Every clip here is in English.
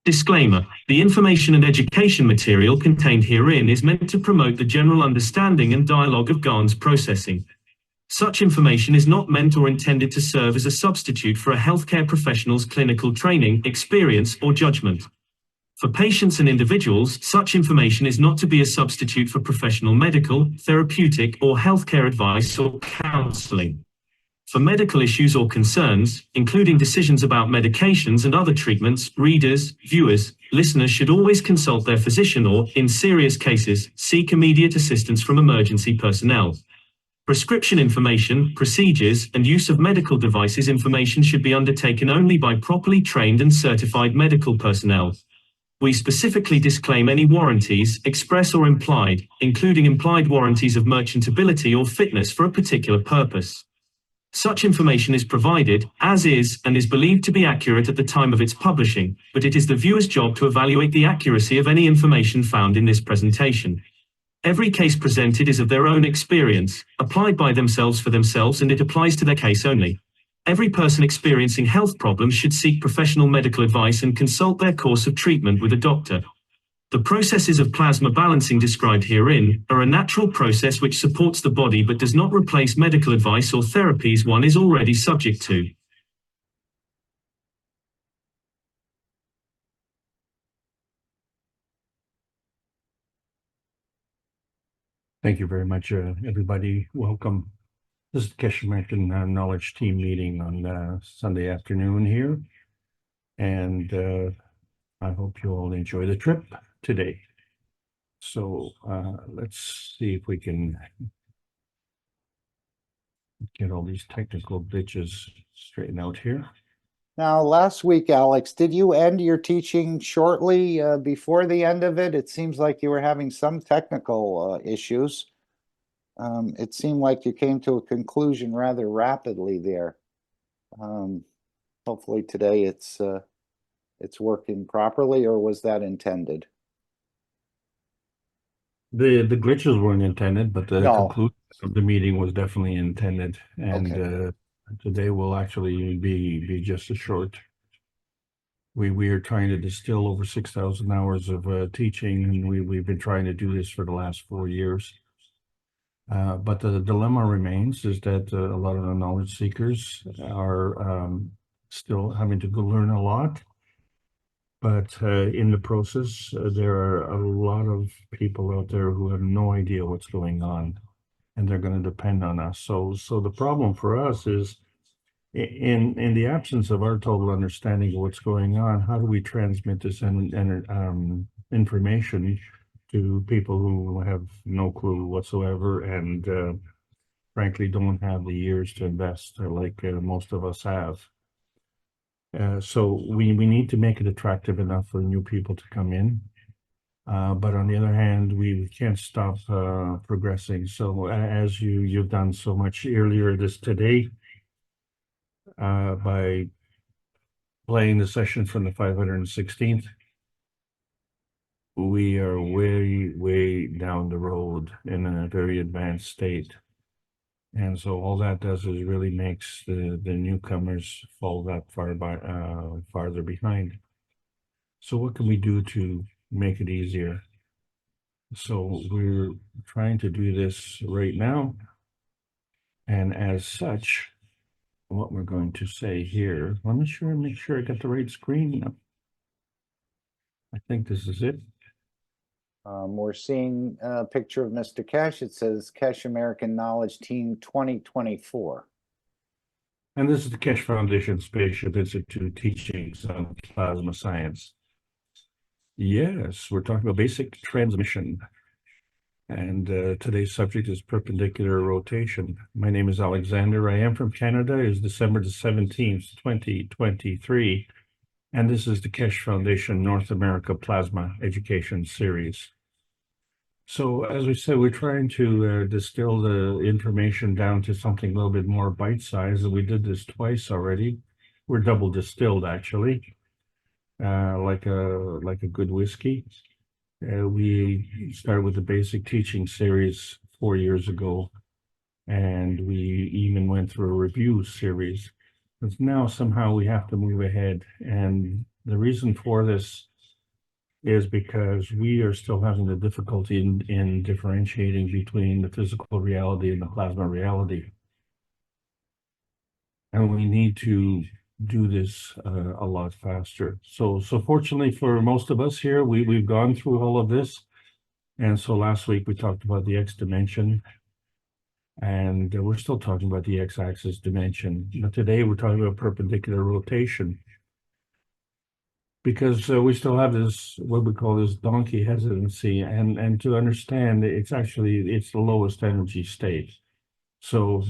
Disclaimer: the information and education material contained herein is meant to promote the general understanding and dialogue of GAN's processing. Such information is not meant or intended to serve as a substitute for a healthcare professional's clinical training, experience, or judgment. For patients and individuals, such information is not to be a substitute for professional medical, therapeutic, or healthcare advice or counseling. For medical issues or concerns, including decisions about medications and other treatments, readers, viewers, listeners should always consult their physician or, in serious cases, seek immediate assistance from emergency personnel. Prescription information, procedures, and use of medical devices information should be undertaken only by properly trained and certified medical personnel. We specifically disclaim any warranties, express or implied, including implied warranties of merchantability or fitness for a particular purpose. Such information is provided, as is, and is believed to be accurate at the time of its publishing, but it is the viewer's job to evaluate the accuracy of any information found in this presentation. Every case presented is of their own experience, applied by themselves for themselves, and it applies to their case only. Every person experiencing health problems should seek professional medical advice and consult their course of treatment with a doctor. The processes of plasma balancing described herein are a natural process which supports the body but does not replace medical advice or therapies one is already subject to. Thank you very much, everybody. Welcome. This is the KAKT American Knowledge Team meeting on Sunday afternoon here. And I hope you all enjoy the trip today. So let's see if we can get all these technical glitches straightened out here. Now, last week, Alex, did you end your teaching shortly before the end of it? It seems like you were having some technical issues. It seemed like you came to a conclusion rather rapidly there. Hopefully today it's working properly, or was that intended? The glitches weren't intended, but the No. conclusion of the meeting was definitely intended. And Okay. Today will actually be just a short. We are trying to distill over 6,000 hours of teaching, and we've been trying to do this for the last 4 years. But the dilemma remains is that a lot of the knowledge seekers are still having to go learn a lot. But in the process, there are a lot of people out there who have no idea what's going on, and they're going to depend on us. So the problem for us is, in the absence of our total understanding of what's going on, how do we transmit this information to people who have no clue whatsoever and frankly don't have the years to invest like most of us have. So we need to make it attractive enough for new people to come in. But on the other hand, we can't stop progressing. So as you've done so much earlier today, by playing the session from the 516th, we are way down the road in a very advanced state. And so all that does is really makes the newcomers fall that farther behind. So what can we do to make it easier? So we're trying to do this right now. And as such, what we're going to say here, let me make sure I got the right screen. I think this is it. We're seeing a picture of Mr. Cash. It says KAKT American Knowledge Team 2024. And this is the KAKT Foundation Spaceship Institute Teachings on Plasma Science. Yes, we're talking about basic transmission. And today's subject is perpendicular rotation. My name is Alexander. I am from Canada. It is December the 17th, 2023. And this is the KAKT Foundation North America Plasma Education Series. So as we said, we're trying to distill the information down to something a little bit more bite-sized. We did this twice already. We're double distilled, actually, like a good whiskey. We started with the basic teaching series 4 years ago, and we even went through a review series. But now somehow we have to move ahead, and the reason for this is because we are still having the difficulty in differentiating between the physical reality and the plasma reality. And we need to do this a lot faster. So fortunately for most of us here, we've gone through all of this. And so last week we talked about the X dimension, and we're still talking about the X-axis dimension. But today we're talking about perpendicular rotation, because we still have this, what we call this donkey hesitancy, and to understand it's the lowest energy state. So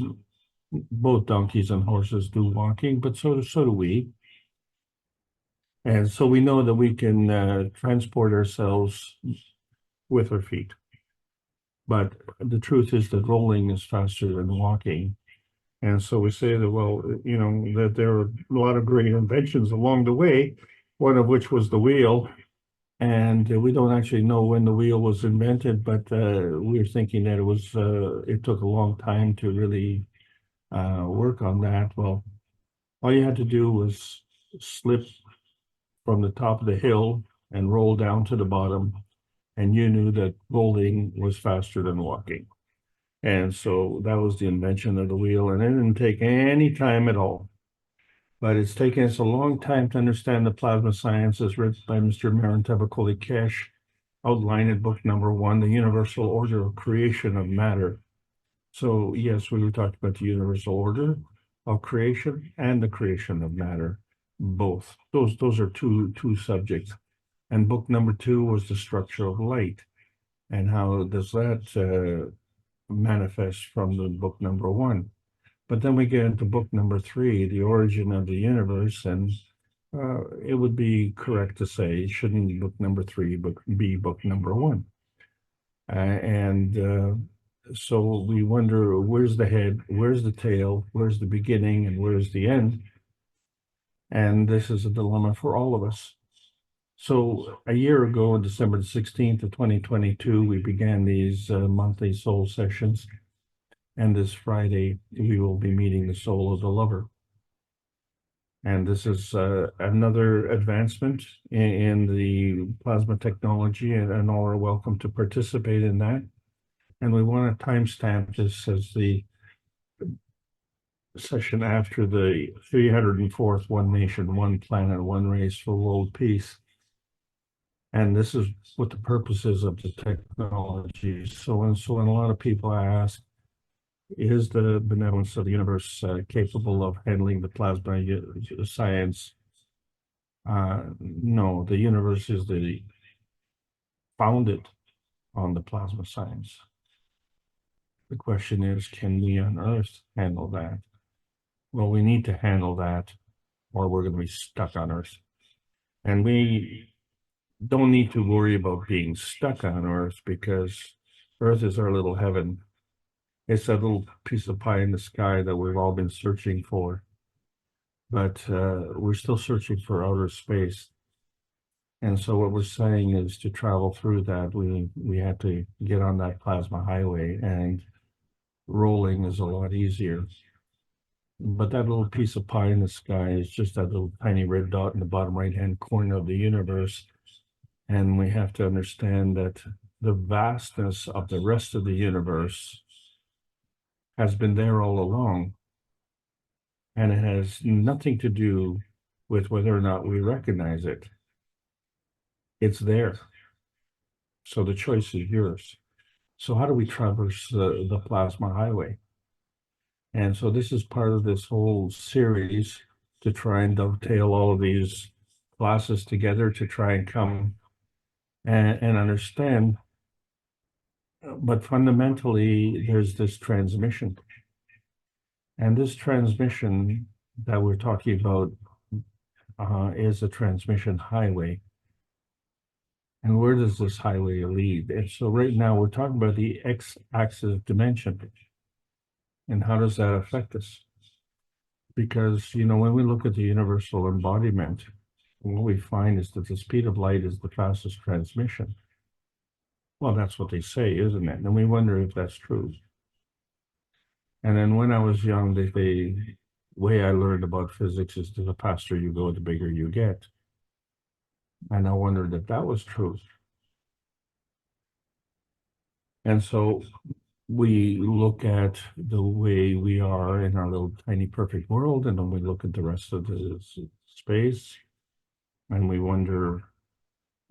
both donkeys and horses do walking, but so do we. And so we know that we can transport ourselves with our feet. But the truth is that rolling is faster than walking. And so we say that, well, you know, that there are a lot of great inventions along the way, one of which was the wheel. And we don't actually know when the wheel was invented, but we're thinking that it took a long time to really work on that. Well, all you had to do was slip from the top of the hill and roll down to the bottom, and you knew that rolling was faster than walking. And so that was the invention of the wheel, and it didn't take any time at all. But it's taken us a long time to understand the plasma sciences written by Mr. Kesh, outlined in book number 1, The Universal Order of Creation of Matter. So yes, we were talking about the universal order of creation and the creation of matter, both. Those are two subjects. And book number 2 was the structure of light, and how does that manifest from the book number 1. But then we get into book number 3, the origin of the universe, and it would be correct to say, shouldn't book number 3 be book number 1? So we wonder, where's the head, where's the tail, where's the beginning, and where's the end? And this is a dilemma for all of us. So a year ago, on December the 16th of 2022, we began these monthly soul sessions. And this Friday, we will be meeting the soul of the lover. And this is another advancement in the plasma technology, and all are welcome to participate in that. And we want to timestamp this as the session after the 304th One Nation, One Planet, One Race for World Peace. And this is what the purpose is of the technology. So when a lot of people ask, is the benevolence of the universe capable of handling the plasma science? No, the universe is founded on the plasma science. The question is, can we on Earth handle that? Well, we need to handle that, or we're going to be stuck on Earth. And we don't need to worry about being stuck on Earth, because Earth is our little heaven. It's that little piece of pie in the sky that we've all been searching for. But we're still searching for outer space. And so what we're saying is, to travel through that, we have to get on that plasma highway, and rolling is a lot easier. But that little piece of pie in the sky is just that little tiny red dot in the bottom right-hand corner of the universe. And we have to understand that the vastness of the rest of the universe has been there all along. And it has nothing to do with whether or not we recognize it. It's there. So the choice is yours. So how do we traverse the plasma highway? And so this is part of this whole series to try and dovetail all of these classes together, to try and come and understand. But fundamentally, there's this transmission. And this transmission that we're talking about is a transmission highway. And where does this highway lead? And so right now we're talking about the X-axis dimension. And how does that affect us? Because, you know, when we look at the universal embodiment, what we find is that the speed of light is the fastest transmission. Well, that's what they say, isn't it? And we wonder if that's true. And then when I was young, the way I learned about physics is, to the faster you go, the bigger you get. And I wondered if that was true. And so we look at the way we are in our little tiny perfect world, and then we look at the rest of the space, and we wonder,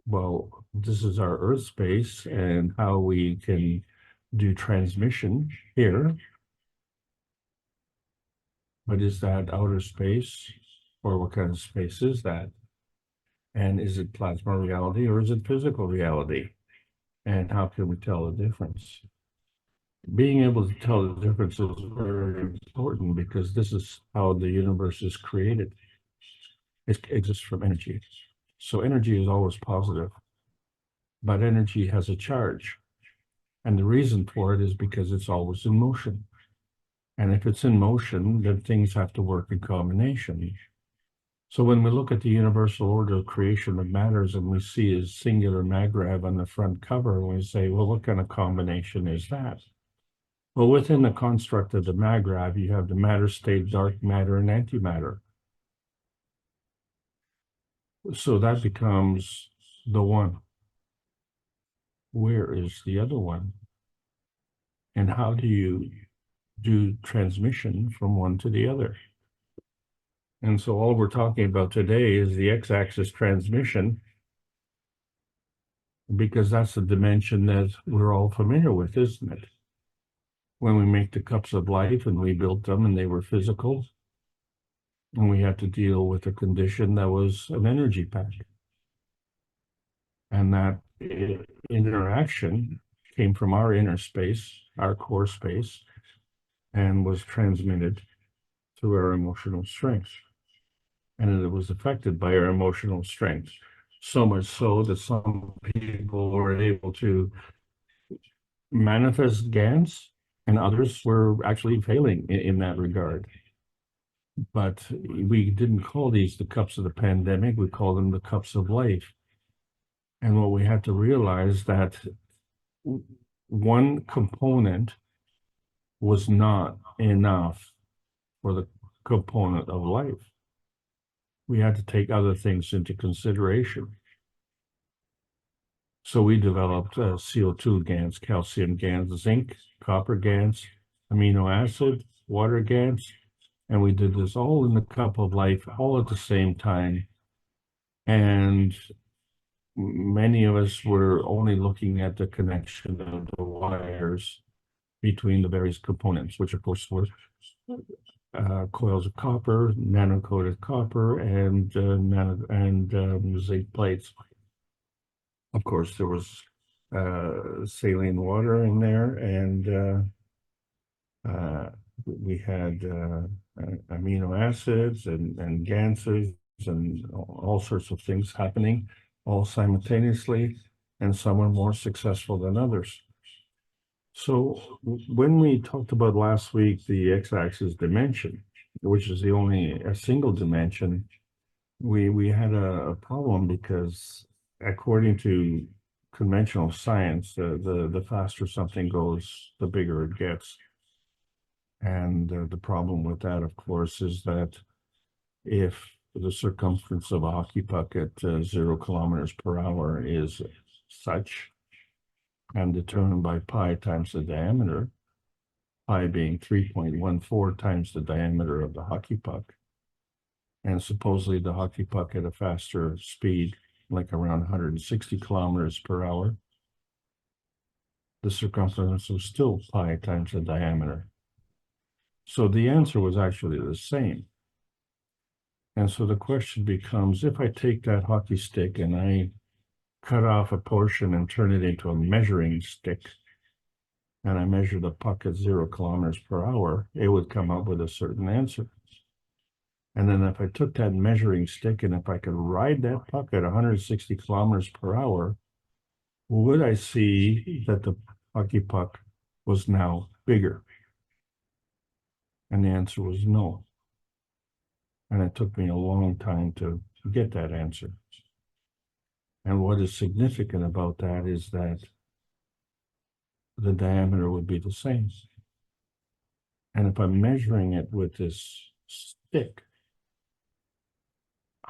well, this is our Earth space, and how we can do transmission here. But is that outer space, or what kind of space is that? And is it plasma reality, or is it physical reality? And how can we tell the difference? Being able to tell the difference is very important, because this is how the universe is created. It exists from energy. So energy is always positive, but energy has a charge. And the reason for it is because it's always in motion. And if it's in motion, then things have to work in combination. So when we look at the universal order of creation of matters, and we see a singular magrav on the front cover, and we say, well, what kind of combination is that? Well, within the construct of the magrav, you have the matter state, dark matter, and antimatter. So that becomes the one. Where is the other one? And how do you do transmission from one to the other? And so all we're talking about today is the x-axis transmission, because that's the dimension that we're all familiar with, isn't it? When we make the cups of life and we built them and they were physical, and we had to deal with a condition that was an energy pack. And that interaction came from our inner space, our core space, and was transmitted through our emotional strength. And it was affected by our emotional strength, so much so that some people were able to manifest GANs, and others were actually failing in that regard. But we didn't call these the cups of the pandemic, we call them the cups of life. And what we had to realize that one component was not enough for the component of life. We had to take other things into consideration. So we developed CO2 GANs, calcium GANs, zinc, copper GANs, amino acid, water GANs, and we did this all in the cup of life, all at the same time. And many of us were only looking at the connection of the wires between the various components, which of course were coils of copper, nano-coated copper, and zinc plates. Of course, there was saline water in there, and we had amino acids and ganses and all sorts of things happening all simultaneously, and some were more successful than others. So when we talked about last week the x-axis dimension, which is the only a single dimension, we had a problem, because according to conventional science, the faster something goes, the bigger it gets. And the problem with that, of course, is that if the circumference of a hockey puck at 0 kilometers per hour is such, and determined by pi times the diameter, pi being 3.14 times the diameter of the hockey puck, and supposedly the hockey puck at a faster speed, like around 160 kilometers per hour, the circumference was still pi times the diameter. So the answer was actually the same. And so the question becomes, if I take that hockey stick and I cut off a portion and turn it into a measuring stick, and I measure the puck at 0 kilometers per hour, it would come up with a certain answer. And then if I took that measuring stick and if I could ride that puck at 160 kilometers per hour, would I see that the hockey puck was now bigger? And the answer was no. And it took me a long time to get that answer. And what is significant about that is that the diameter would be the same. And if I'm measuring it with this stick,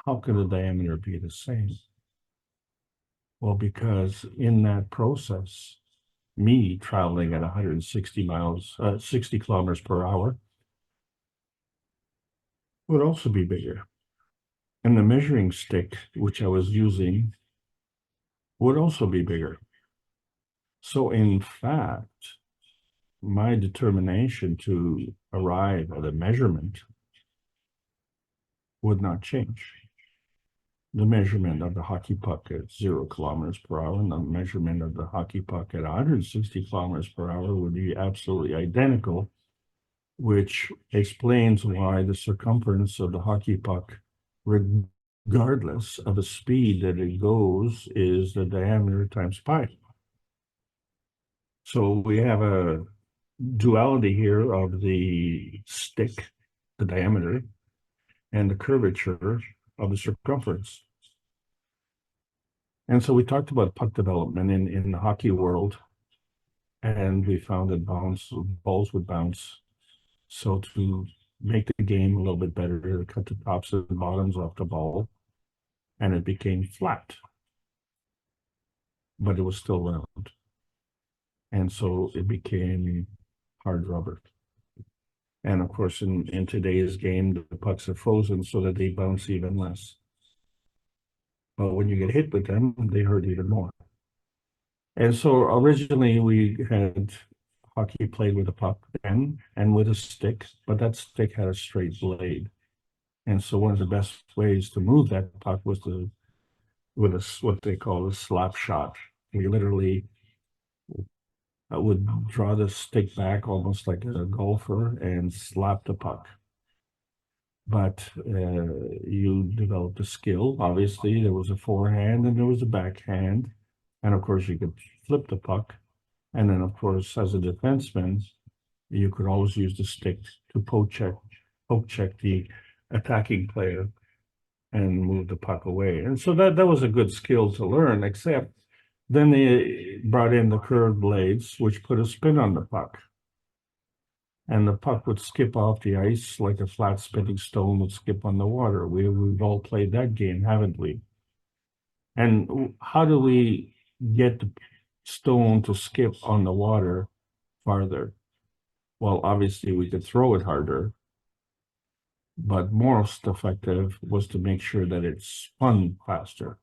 how can the diameter be the same? Well, because in that process, me traveling at 60 kilometers per hour would also be bigger. And the measuring stick, which I was using, would also be bigger. So in fact, my determination to arrive at a measurement would not change. The measurement of the hockey puck at 0 kilometers per hour and the measurement of the hockey puck at 160 kilometers per hour would be absolutely identical, which explains why the circumference of the hockey puck, regardless of the speed that it goes, is the diameter times pi. So we have a duality here of the stick, the diameter, and the curvature of the circumference. And so we talked about puck development in the hockey world, and we found that balls would bounce. So to make the game a little bit better, to cut the tops and bottoms off the ball, and it became flat, but it was still round. And so it became hard rubber. And of course, in today's game, the pucks are frozen so that they bounce even less. But when you get hit with them, they hurt even more. And so originally we had hockey played with a puck and with a stick, but that stick had a straight blade. And so one of the best ways to move that puck was with what they call a slap shot. We literally would draw the stick back almost like a golfer and slap the puck. But you developed a skill. Obviously, there was a forehand and there was a backhand. And of course, you could flip the puck. And then, of course, as a defenseman, you could always use the stick to poke check the attacking player and move the puck away. And so that was a good skill to learn, except then they brought in the curved blades, which put a spin on the puck. And the puck would skip off the ice like a flat spinning stone would skip on the water. We've all played that game, haven't we? And how do we get the stone to skip on the water farther? Well, obviously we could throw it harder, but most effective was to make sure that it spun faster.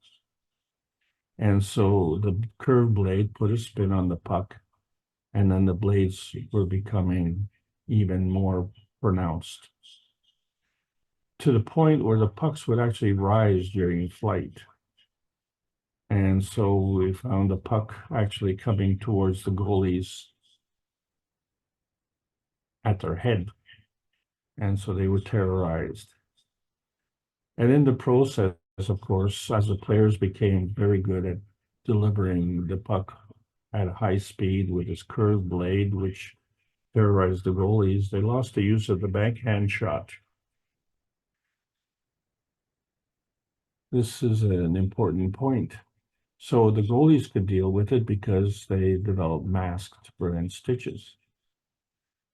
And so the curved blade put a spin on the puck, and then the blades were becoming even more pronounced, to the point where the pucks would actually rise during flight. And so we found the puck actually coming towards the goalies at their head. And so they were terrorized. And in the process, of course, as the players became very good at delivering the puck at a high speed with this curved blade, which terrorized the goalies, they lost the use of the backhand shot. This is an important point. So the goalies could deal with it because they developed masks to prevent stitches.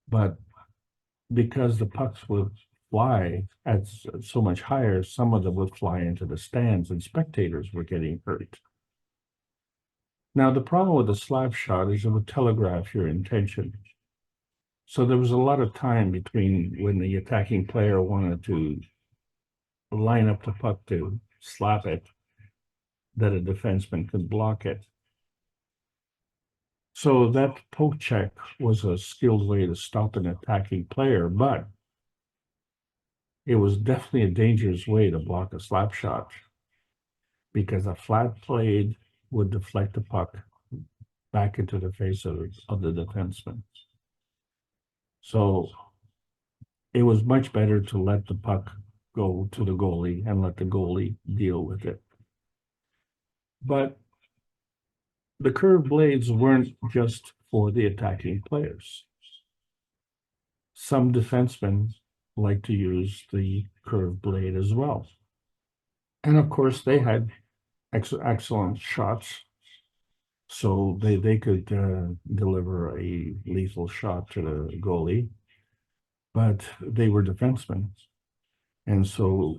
But because the pucks would fly at so much higher, some of them would fly into the stands and spectators were getting hurt. Now, the problem with the slap shot is it would telegraph your intention. So there was a lot of time between when the attacking player wanted to line up the puck to slap it, that a defenseman could block it. So that poke check was a skilled way to stop an attacking player, but it was definitely a dangerous way to block a slap shot, because a flat blade would deflect the puck back into the face of the defenseman. So it was much better to let the puck go to the goalie and let the goalie deal with it. But the curved blades weren't just for the attacking players. Some defensemen like to use the curved blade as well. And of course, they had excellent shots, so they could deliver a lethal shot to the goalie, but they were defensemen. And so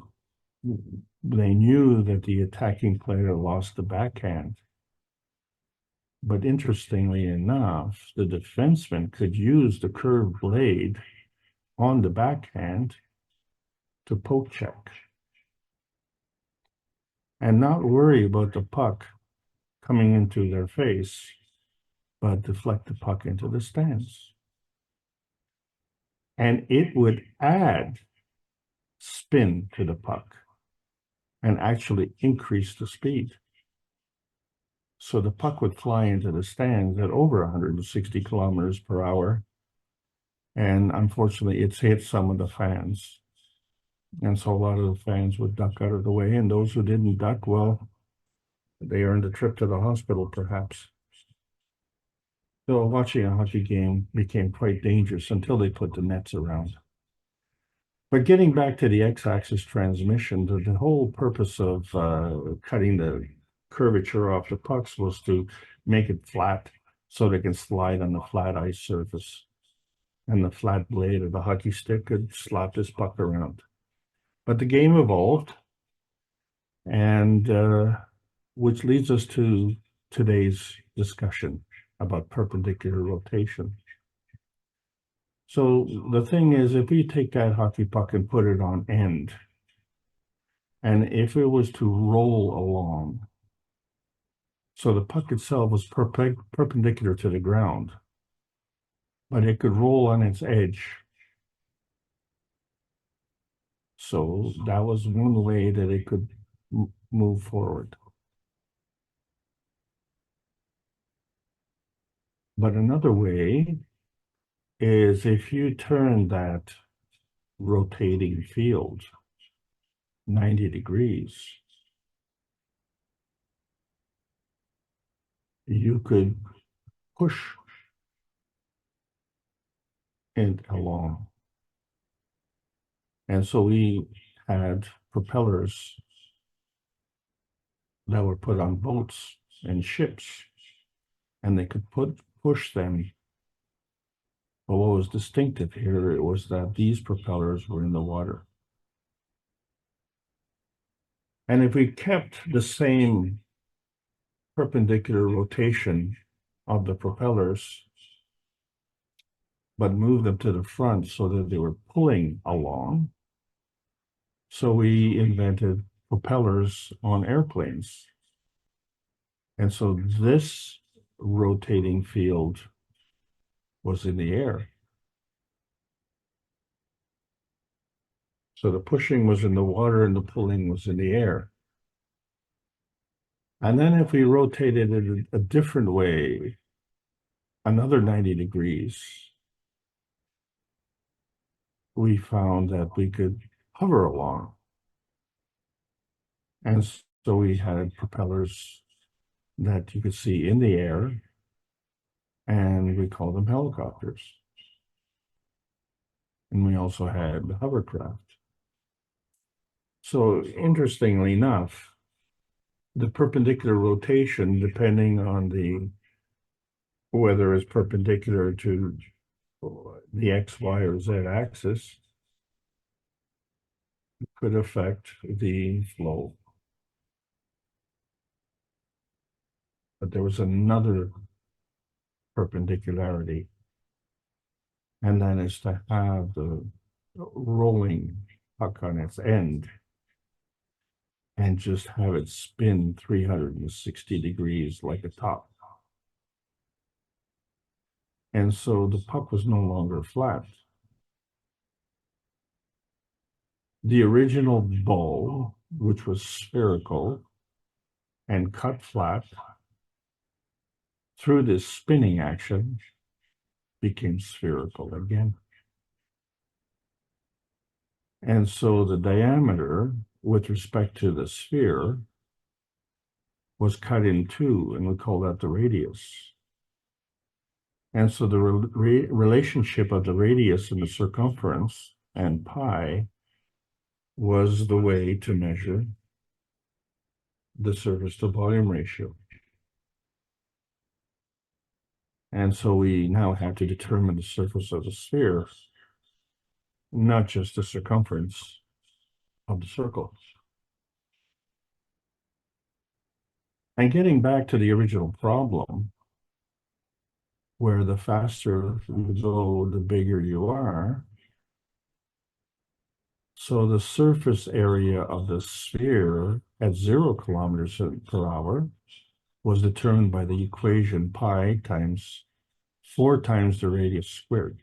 they knew that the attacking player lost the backhand, But interestingly enough, the defenseman could use the curved blade on the backhand to poke check and not worry about the puck coming into their face, but deflect the puck into the stands. And it would add spin to the puck and actually increase the speed. So the puck would fly into the stands at over 160 kilometers per hour. And unfortunately, it's hit some of the fans. And so a lot of the fans would duck out of the way. And those who didn't duck, well, they earned a trip to the hospital, perhaps. So watching a hockey game became quite dangerous until they put the nets around. But getting back to the X-axis transmission, the whole purpose of cutting the curvature off the pucks was to make it flat so they can slide on the flat ice surface. And the flat blade of the hockey stick could slap this puck around. But the game evolved, and which leads us to today's discussion about perpendicular rotation. So the thing is, if we take that hockey puck and put it on end, and if it was to roll along, so the puck itself was perpendicular to the ground, but it could roll on its edge. So that was one way that it could move forward. But another way is if you turn that rotating field 90 degrees, you could push it along. And so we had propellers that were put on boats and ships, and they could push them. But what was distinctive here, it was that these propellers were in the water. And if we kept the same perpendicular rotation of the propellers, but moved them to the front so that they were pulling along, so we invented propellers on airplanes. And so this rotating field was in the air. So the pushing was in the water and the pulling was in the air. And then if we rotated it a different way, another 90 degrees, we found that we could hover along. And so we had propellers that you could see in the air, and we call them helicopters. And we also had hovercraft. So interestingly enough, the perpendicular rotation, depending on whether it's perpendicular to the X, Y, or Z axis, could affect the flow. But there was another perpendicularity, and that is to have the rolling puck on its end and just have it spin 360 degrees like a top. And so the puck was no longer flat. The original ball, which was spherical and cut flat, through this spinning action, became spherical again. And so the diameter with respect to the sphere was cut in two, and we call that the radius. And so the relationship of the radius and the circumference and pi was the way to measure the surface to volume ratio. And so we now have to determine the surface of the sphere, not just the circumference of the circle. And getting back to the original problem, where the faster you go, the bigger you are. So the surface area of the sphere at 0 kilometers per hour was determined by the equation pi times 4 times the radius squared.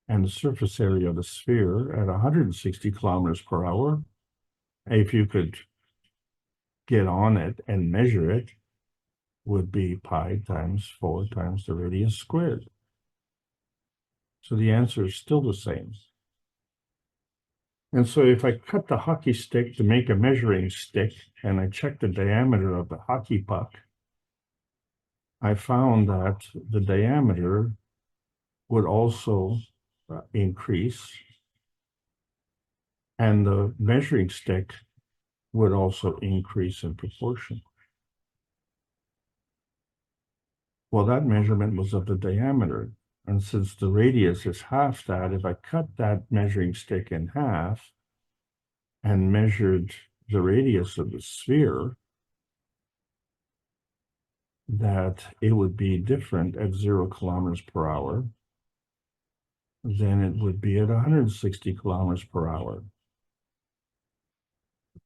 And the surface area of the sphere at 160 kilometers per hour, if you could get on it and measure it, would be pi times 4 times the radius squared. So the answer is still the same. And so if I cut the hockey stick to make a measuring stick and I check the diameter of the hockey puck, I found that the diameter would also increase, and the measuring stick would also increase in proportion. Well, that measurement was of the diameter. And since the radius is half that, if I cut that measuring stick in half and measured the radius of the sphere, that it would be different at 0 kilometers per hour than it would be at 160 kilometers per hour,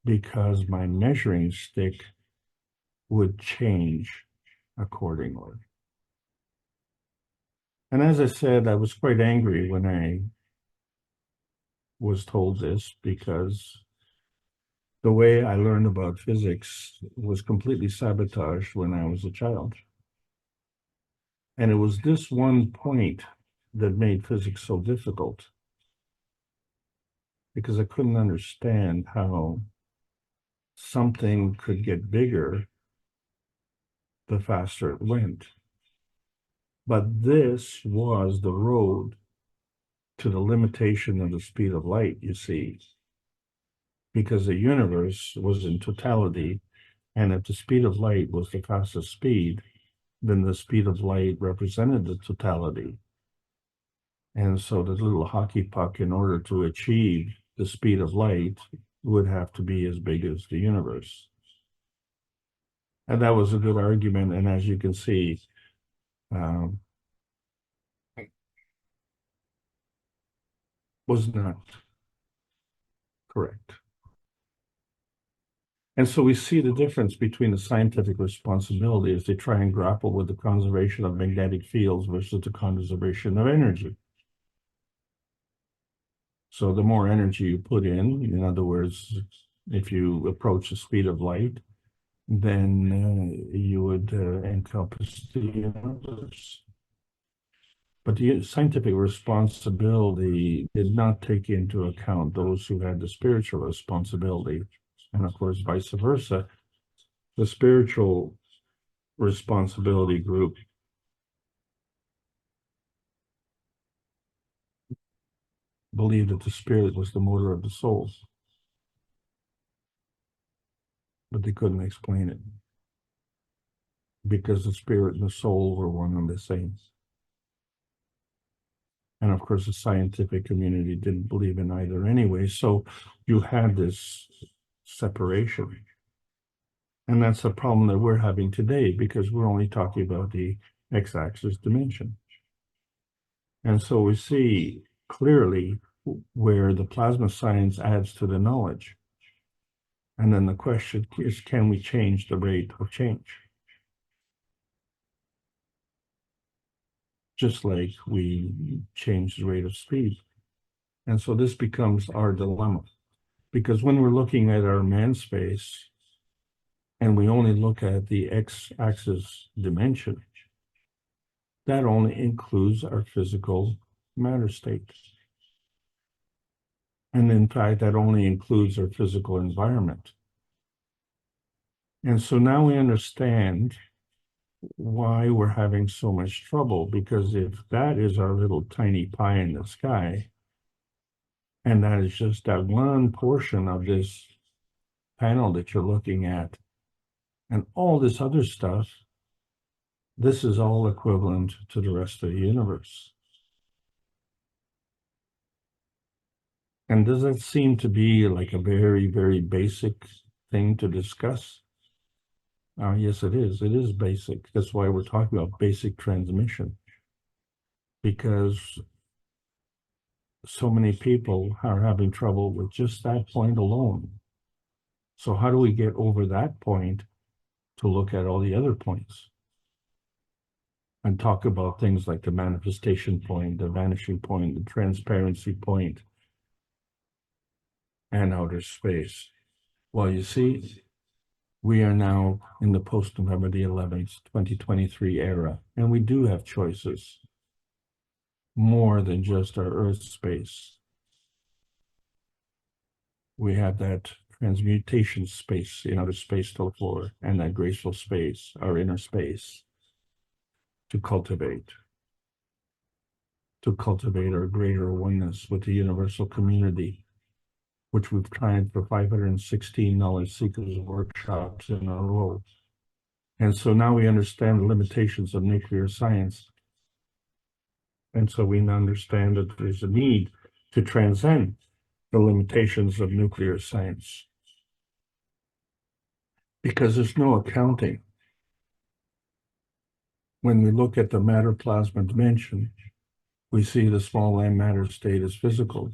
because my measuring stick would change accordingly. And as I said, I was quite angry when I was told this, because the way I learned about physics was completely sabotaged when I was a child. And it was this one point that made physics so difficult, because I couldn't understand how something could get bigger the faster it went. But this was the road to the limitation of the speed of light, you see, because the universe was in totality, and if the speed of light was the fastest speed, then the speed of light represented the totality. And so the little hockey puck, in order to achieve the speed of light, would have to be as big as the universe. And that was a good argument, and as you can see, was not correct. And so we see the difference between the scientific responsibility as they try and grapple with the conservation of magnetic fields versus the conservation of energy. So the more energy you put in other words, if you approach the speed of light, then you would encompass the universe. But the scientific responsibility did not take into account those who had the spiritual responsibility. And of course, vice versa. The spiritual responsibility group believed that the spirit was the motor of the soul, but they couldn't explain it, because the spirit and the soul were one and the same. And of course, the scientific community didn't believe in either anyway. So you had this separation. And that's the problem that we're having today, because we're only talking about the x-axis dimension. And so we see clearly where the plasma science adds to the knowledge. And then the question is, can we change the rate of change? Just like we change the rate of speed. And so this becomes our dilemma, because when we're looking at our man space and we only look at the x-axis dimension, that only includes our physical matter state. And in fact, that only includes our physical environment. And so now we understand why we're having so much trouble, because if that is our little tiny pie in the sky, and that is just that one portion of this panel that you're looking at, and all this other stuff, this is all equivalent to the rest of the universe. And does that seem to be like a very, very basic thing to discuss? Yes, it is. It is basic. That's why we're talking about basic transmission. Because so many people are having trouble with just that point alone. So how do we get over that point to look at all the other points? And talk about things like the manifestation point, the vanishing point, the transparency point, and outer space. Well, you see, we are now in the post-November the 11th, 2023 era, and we do have choices more than just our Earth space. We have that transmutation space in outer space to look for, and that graceful space, our inner space, to cultivate our greater oneness with the universal community, which we've tried for 516 knowledge seekers workshops in a row. And so now we understand the limitations of nuclear science. And so we understand that there's a need to transcend the limitations of nuclear science. Because there's no accounting. When we look at the matter-plasma dimension, we see the small m matter state as physical,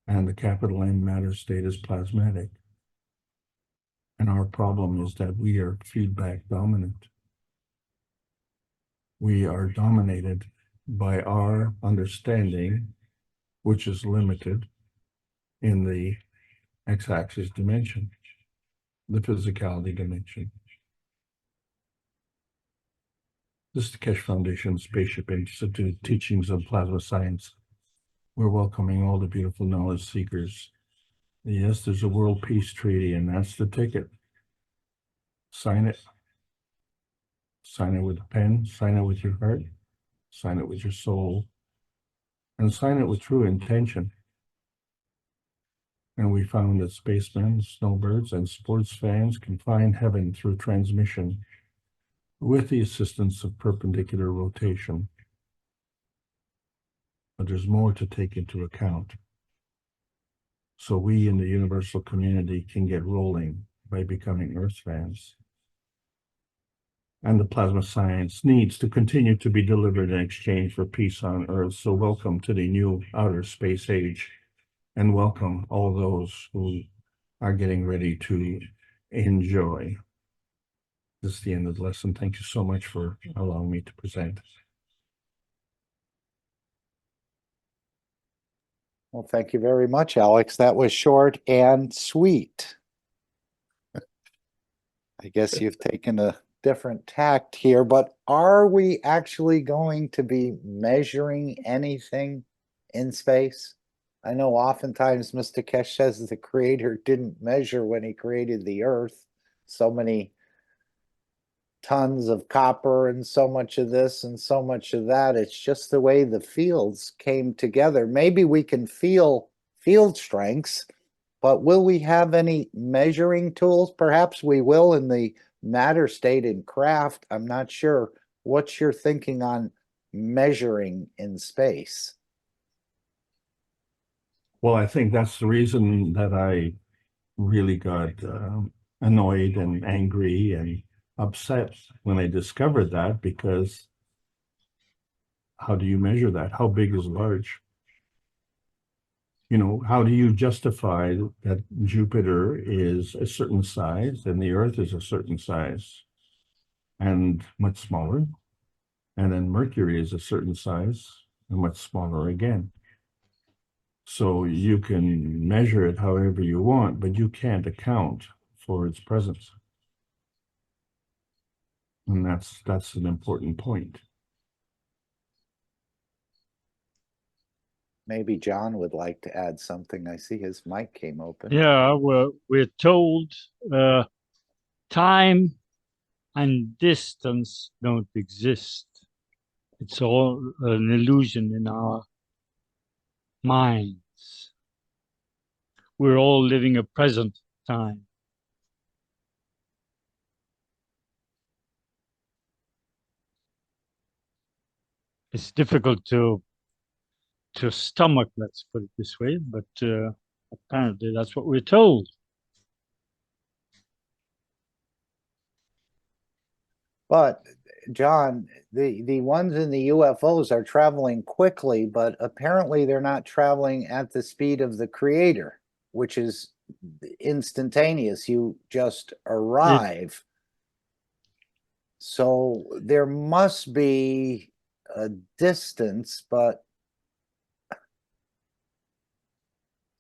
and the capital M matter state is plasmatic. And our problem is that we are feedback dominant. We are dominated by our understanding, which is limited in the x-axis dimension, the physicality dimension. This is the Keshe Foundation Spaceship Institute Teachings of Plasma Science. We're welcoming all the beautiful knowledge seekers. Yes, there's a World Peace Treaty, and that's the ticket. Sign it. Sign it with a pen, sign it with your heart, sign it with your soul, and sign it with true intention. And we found that spacemen, snowbirds, and sports fans can find heaven through transmission with the assistance of perpendicular rotation. But there's more to take into account. So we in the universal community can get rolling by becoming Earth fans. And the plasma science needs to continue to be delivered in exchange for peace on Earth. So welcome to the new outer space age, and welcome all those who are getting ready to enjoy. This is the end of the lesson. Thank you so much for allowing me to present. Well, thank you very much, Alex. That was short and sweet. I guess you've taken a different tact here, but are we actually going to be measuring anything in space? I know oftentimes Mr. Keshe says the creator didn't measure when he created the Earth. So many tons of copper and so much of this and so much of that. It's just the way the fields came together. Maybe we can feel field strengths, but will we have any measuring tools? Perhaps we will in the matter state in craft. I'm not sure. What's your thinking on measuring in space? Well, I think that's the reason that I really got annoyed and angry and upset when I discovered that, because how do you measure that? How big is large? You know, how do you justify that Jupiter is a certain size and the Earth is a certain size and much smaller, and then Mercury is a certain size and much smaller again? So you can measure it however you want, but you can't account for its presence. And that's an important point. Maybe John would like to add something. I see his mic came open. Yeah, we're told time and distance don't exist. It's all an illusion in our minds. We're all living a present time. It's difficult to stomach, let's put it this way, but apparently that's what we're told. But John, the ones in the UFOs are traveling quickly, but apparently they're not traveling at the speed of the creator, which is instantaneous. You just arrive. So there must be a distance, but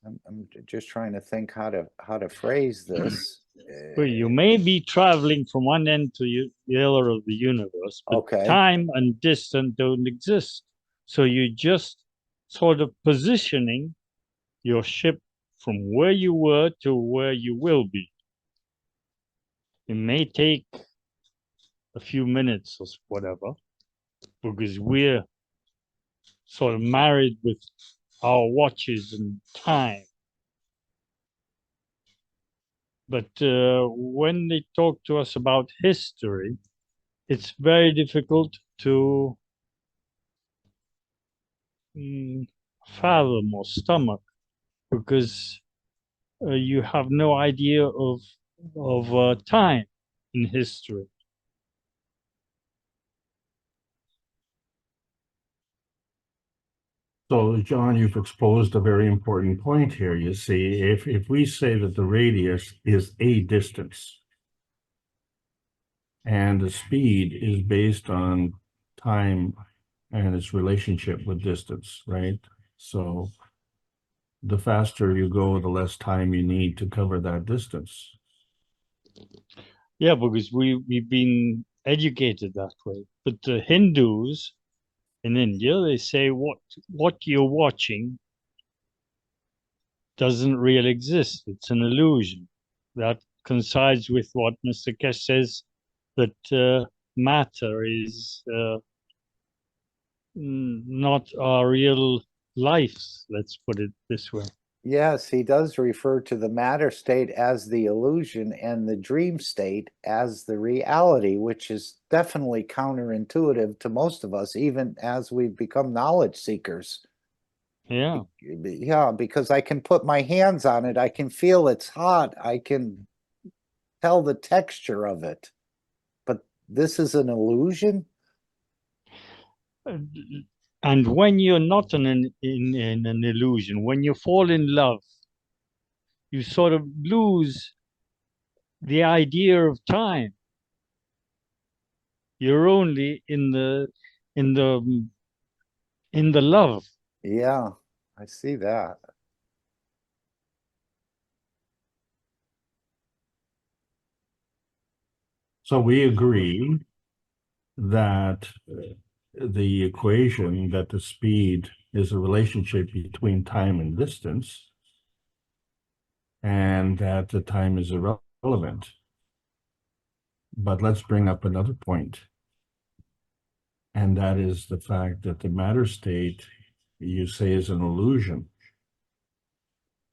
I'm just trying to think how to phrase this. Well, you may be traveling from one end to the other of the universe, but Okay. time and distance don't exist. So you're just sort of positioning your ship from where you were to where you will be. It may take a few minutes or whatever, because we're sort of married with our watches and time. But when they talk to us about history, it's very difficult to fathom or stomach, because you have no idea of time in history. So, John, you've exposed a very important point here. You see, if we say that the radius is a distance and the speed is based on time and its relationship with distance, right? So the faster you go, the less time you need to cover that distance. Yeah, because we've been educated that way. But the Hindus in India, they say what you're watching doesn't really exist. It's an illusion. That coincides with what Mr. Kesh says, that matter is not our real lives, let's put it this way. Yes, he does refer to the matter state as the illusion and the dream state as the reality, which is definitely counterintuitive to most of us, even as we've become knowledge seekers. Yeah. Yeah, because I can put my hands on it, I can feel it's hot, I can tell the texture of it. But this is an illusion? And when you're not in an illusion, when you fall in love, you sort of lose the idea of time. You're only in the love. Yeah, I see that. So we agree that the equation that the speed is a relationship between time and distance, and that the time is irrelevant. But let's bring up another point, and that is the fact that the matter state, you say, is an illusion.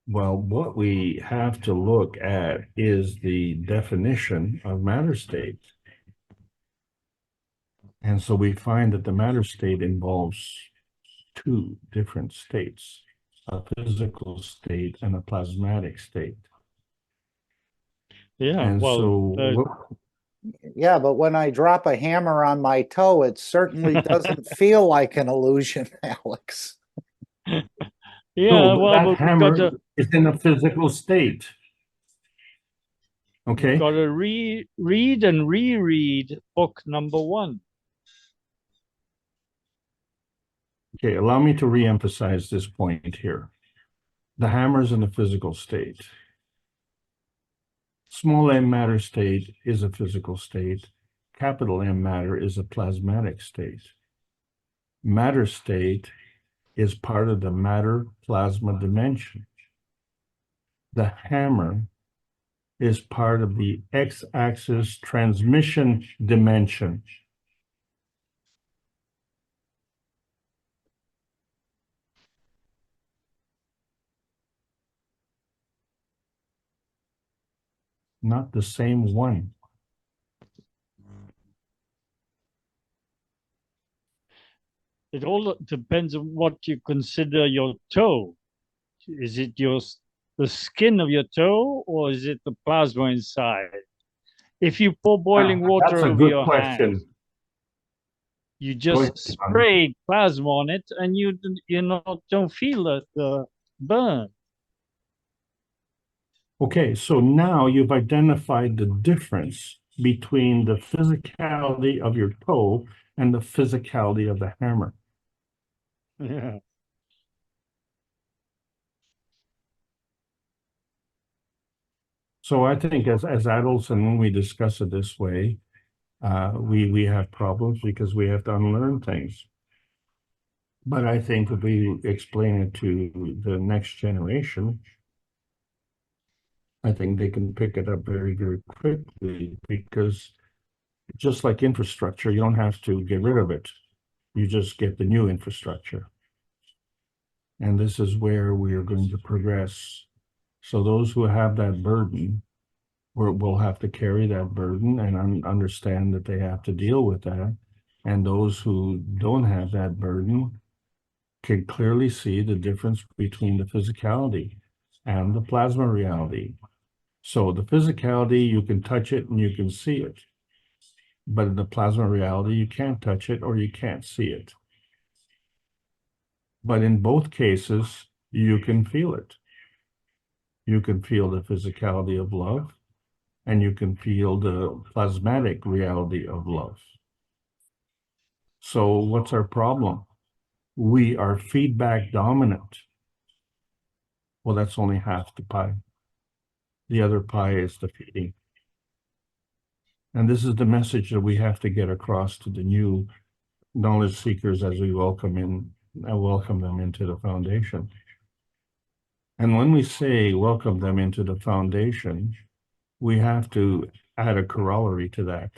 Well, what we have to look at is the definition of matter state. And so we find that the matter state involves two different states, a physical state and a plasmatic state. Yeah, And well, so yeah, but when I drop a hammer on my toe, it certainly doesn't feel like an illusion, Alex. yeah, no, well, that but we've hammer got to is in a physical state. Okay. Got to read and reread book number 1. Okay, allow me to reemphasize this point here. The hammer's in a physical state. Small m matter state is a physical state. Capital M matter is a plasmatic state. Matter state is part of the matter plasma dimension. The hammer is part of the x-axis transmission dimension. Not the same one. It all depends on what you consider your toe. Is it the skin of your toe, or is it the plasma inside? If you pour boiling water That's a over good your question. hand, you Go ahead, just John. spray plasma on it, and don't feel the burn. Okay, so now you've identified the difference between the physicality of your toe and the physicality of the hammer. Yeah. So I think as adults, and when we discuss it this way, we have problems because we have to unlearn things. But I think if we explain it to the next generation, I think they can pick it up very, very quickly, because just like infrastructure, you don't have to get rid of it. You just get the new infrastructure. And this is where we are going to progress. So those who have that burden will have to carry that burden and understand that they have to deal with that. And those who don't have that burden can clearly see the difference between the physicality and the plasma reality. So the physicality, you can touch it and you can see it. But in the plasma reality, you can't touch it or you can't see it. But in both cases, you can feel it. You can feel the physicality of love, and you can feel the plasmatic reality of love. So what's our problem? We are feedback dominant. Well, that's only half the pie. The other pie is the feeding. And this is the message that we have to get across to the new knowledge seekers as we welcome them into the foundation. And when we say welcome them into the foundation, we have to add a corollary to that.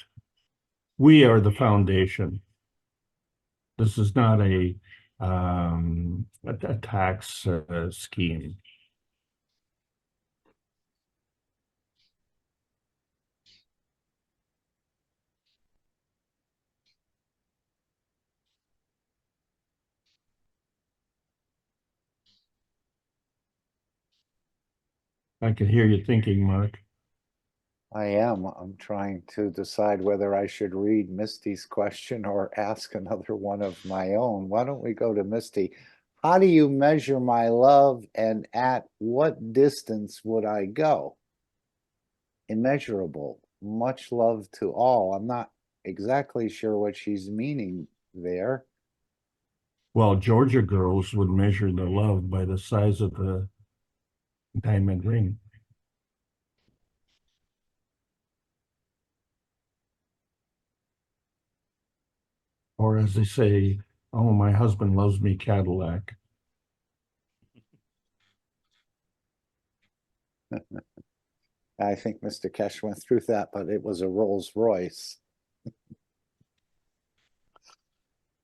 We are the foundation. This is not a tax scheme. I can hear you thinking, Mark. I am. I'm trying to decide whether I should read Misty's question or ask another one of my own. Why don't we go to Misty? How do you measure my love, and at what distance would I go? Immeasurable. Much love to all. I'm not exactly sure what she's meaning there. Well, Georgia girls would measure the love by the size of the diamond ring. Or as they say, oh, my husband loves me Cadillac. I think Mr. Kesh went through that, but it was a Rolls Royce.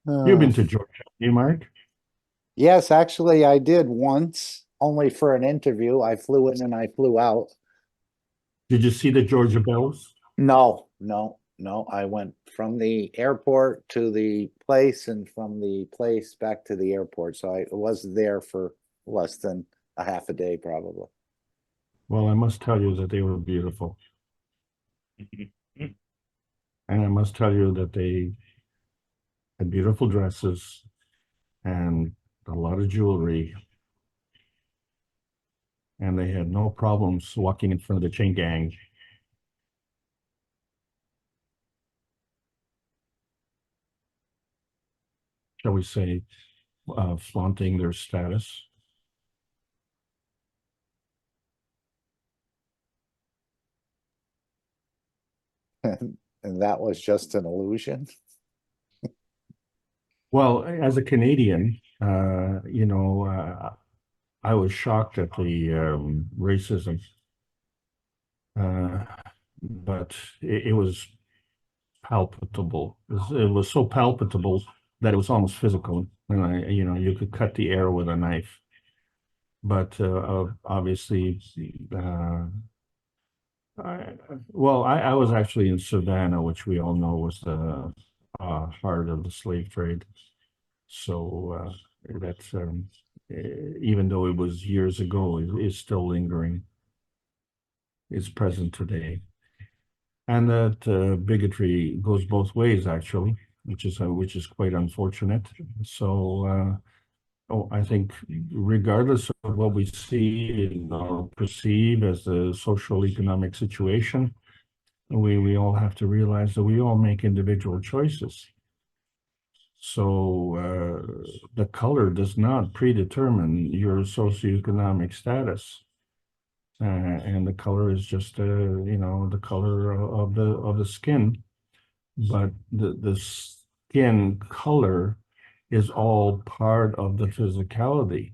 You've been to Georgia, you, Mark? Yes, actually, I did once, only for an interview. I flew in and I flew out. Did you see the Georgia Bells? No. I went from the airport to the place and from the place back to the airport. So I was there for less than a half a day, probably. Well, I must tell you that they were beautiful. And I must tell you that they had beautiful dresses and a lot of jewelry. And they had no problems walking in front of the chain gang. Shall we say, flaunting their status. And that was just an illusion. Well, as a Canadian, I was shocked at the racism, but it was palpable. It was so palpable that it was almost physical. And you could cut the air with a knife. But obviously, I was actually in Savannah, which we all know was the heart of the slave trade. So that's even though it was years ago, it's still lingering. It's present today. And that bigotry goes both ways, actually, which is quite unfortunate. So, I think regardless of what we see or perceive as the social economic situation, we all have to realize that we all make individual choices. So the color does not predetermine your socioeconomic status. And the color is just the color of the skin, but the skin color is all part of the physicality.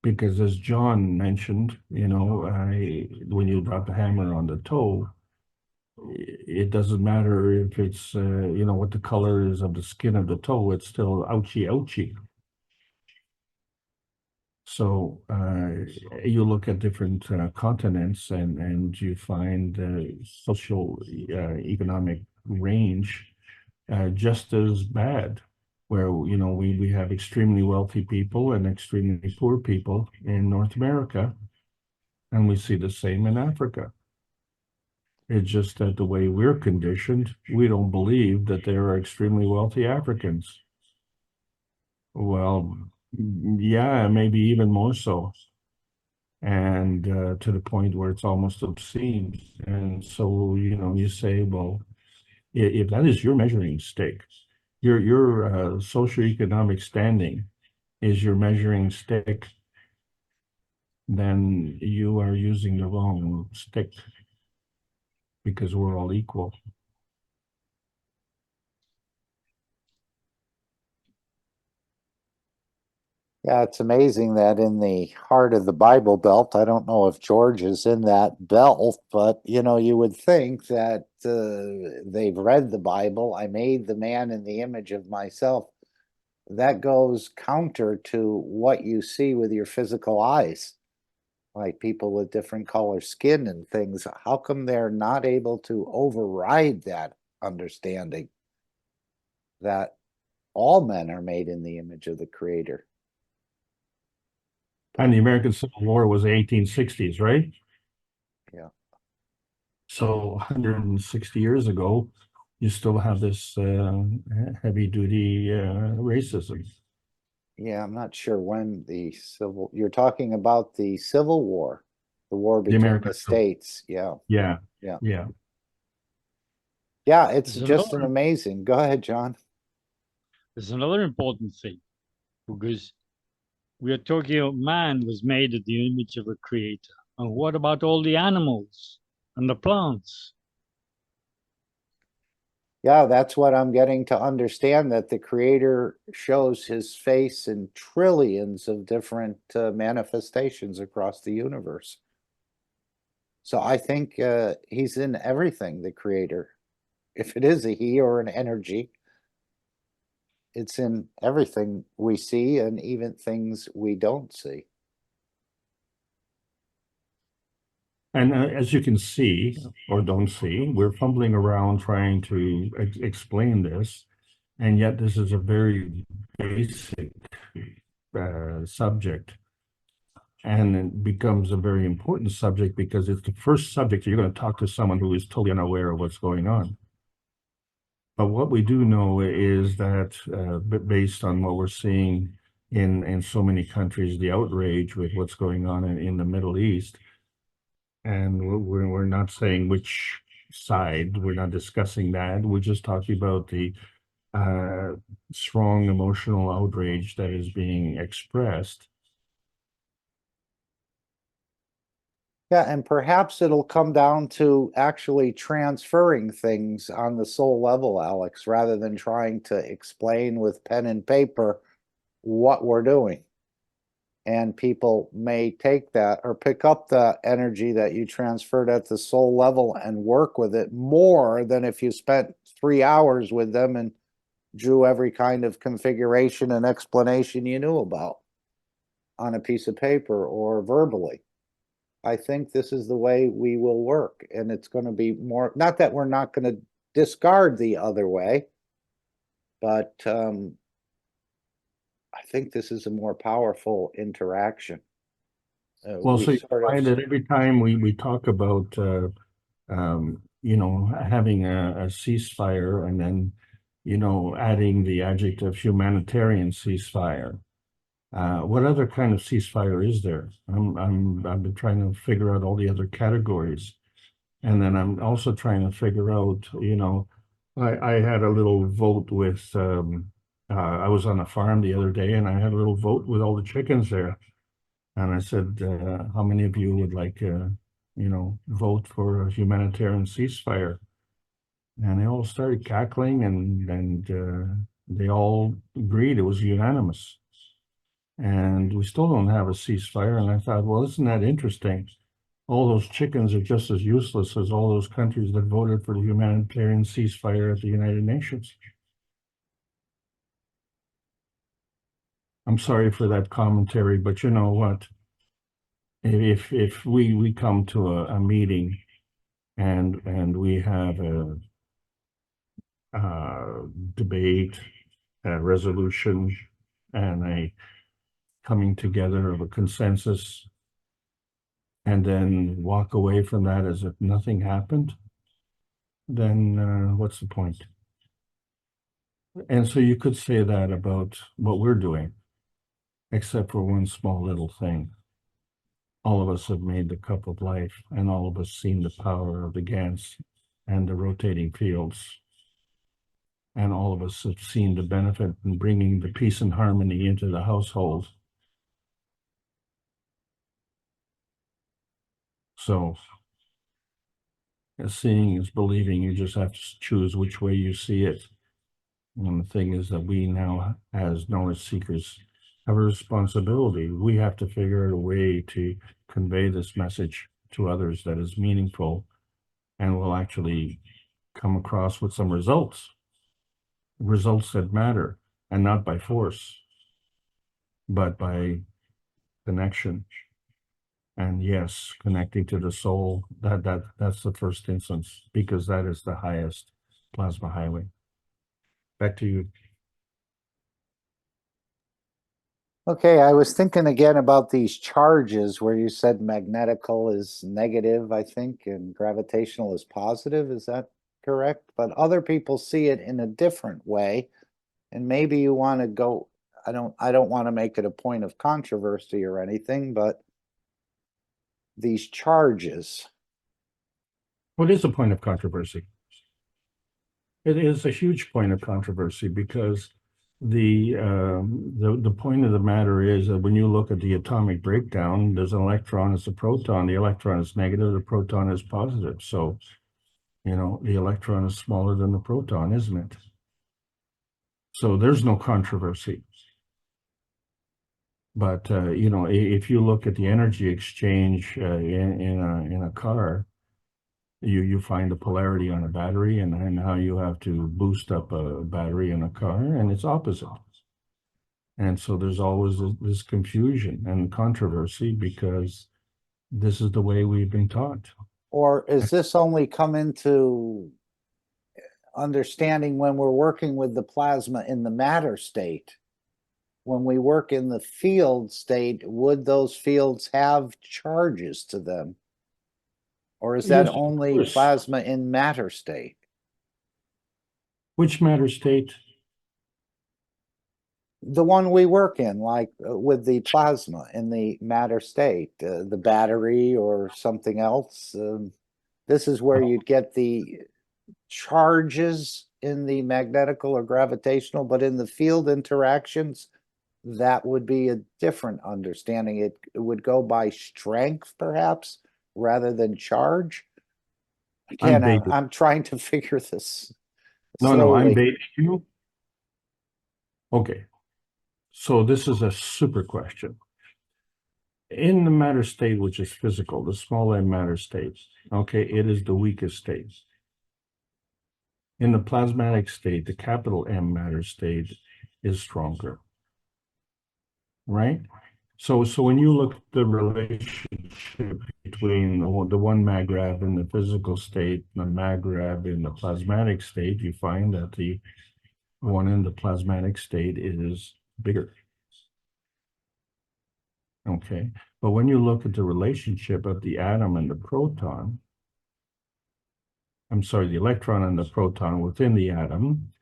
Because as John mentioned, when you drop the hammer on the toe, it doesn't matter if it's what the color is of the skin of the toe, it's still ouchy ouchy. So you look at different continents and you find social economic range just as bad, where we have extremely wealthy people and extremely poor people in North America, and we see the same in Africa. It's just that the way we're conditioned, we don't believe that there are extremely wealthy Africans. Well, yeah, maybe even more so. And to the point where it's almost obscene. And so, you say, well, if that is your measuring stick, your socioeconomic standing is your measuring stick, then you are using the wrong stick, because we're all equal. Yeah, it's amazing that in the heart of the Bible Belt, I don't know if George is in that belt, but you would think that they've read the Bible. I made the man in the image of myself. That goes counter to what you see with your physical eyes, like people with different color skin and things. How come they're not able to override that understanding that all men are made in the image of the Creator? And the American Civil War was the 1860s, right? Yeah. So 160 years ago, you still have this heavy duty racism. Yeah, I'm not sure when you're talking about the Civil War, the war between American the states. Yeah, Yeah, yeah, yeah. yeah. It's There's just an another, amazing. Go ahead, John. there's another important thing, because we are talking about man was made in the image of a creator. And what about all the animals and the plants? Yeah, that's what I'm getting to understand, that the Creator shows his face in trillions of different manifestations across the universe. So I think he's in everything, the Creator. If it is a he or an energy, it's in everything we see and even things we don't see. And as you can see, or don't see, we're fumbling around trying to explain this. And yet this is a very basic subject. And it becomes a very important subject because it's the first subject you're going to talk to someone who is totally unaware of what's going on. But what we do know is that based on what we're seeing in so many countries, the outrage with what's going on in the Middle East, and we're not saying which side, we're not discussing that. We're just talking about the strong emotional outrage that is being expressed. Yeah, and perhaps it'll come down to actually transferring things on the soul level, Alex, rather than trying to explain with pen and paper what we're doing. And people may take that or pick up the energy that you transferred at the soul level and work with it more than if you spent 3 hours with them and drew every kind of configuration and explanation you knew about on a piece of paper or verbally. I think this is the way we will work, and it's going to be more, not that we're not going to discard the other way, but I think this is a more powerful interaction. Well, We so you sort find of, that every time we talk about you know, having a ceasefire and then, you know, adding the adjective humanitarian ceasefire. What other kind of ceasefire is there? I've been trying to figure out all the other categories. And then I'm also trying to figure out, you know, I had a little vote with, I was on a farm the other day and I had a little vote with all the chickens there. And I said, how many of you would like, you know, vote for a humanitarian ceasefire? And they all started cackling and they all agreed it was unanimous. And we still don't have a ceasefire. And I thought, well, isn't that interesting? All those chickens are just as useless as all those countries that voted for the humanitarian ceasefire at the United Nations. I'm sorry for that commentary, but you know what? If we come to a meeting and we have a debate, a resolution, and a coming together of a consensus, and then walk away from that as if nothing happened, then what's the point? And so you could say that about what we're doing, except for one small little thing. All of us have made the cup of life, and all of us seen the power of the GANs and the rotating fields. And all of us have seen the benefit in bringing the peace and harmony into the household. So, as seeing is believing, you just have to choose which way you see it. And the thing is that we now, as knowledge seekers, have a responsibility. We have to figure out a way to convey this message to others that is meaningful and will actually come across with some results that matter, and not by force, but by connection. And yes, connecting to the soul, that's the first instance, because that is the highest plasma highway. Back to you. Okay, I was thinking again about these charges where you said magnetical is negative, I think, and gravitational is positive. Is that correct? But other people see it in a different way. And maybe you want to go, I don't want to make it a point of controversy or anything, but these charges. What is a point of controversy? It is a huge point of controversy because the point of the matter is that when you look at the atomic breakdown, there's an electron, it's a proton. The electron is negative, the proton is positive. So, you know, the electron is smaller than the proton, isn't it? So there's no controversy. But you know, if you look at the energy exchange in a car, you find the polarity on a battery and how you have to boost up a battery in a car, and it's opposite. And so there's always this confusion and controversy because this is the way we've been taught. Or is this only come into understanding when we're working with the plasma in the matter state? When we work in the field state, would those fields have charges to them? Or is that Yes, of only course. plasma in matter state? Which matter state? The one we work in, like with the plasma in the matter state, the battery or something else. This is where you'd get the charges in the magnetical or gravitational, but in the field interactions, that would be a different understanding. It would go by strength, perhaps, rather than charge. Again, I'm trying to figure this No, I'm slowly. baiting you. Okay. So this is a super question. In the matter state, which is physical, the small m matter state, okay, it is the weakest state. In the plasmatic state, the capital M matter state is stronger, right? So when you look at the relationship between the one magrav in the physical state and the magrav in the plasmatic state, you find that the one in the plasmatic state is bigger. Okay, but when you look at the relationship of the atom and the proton, I'm sorry, the electron and the proton within the atom,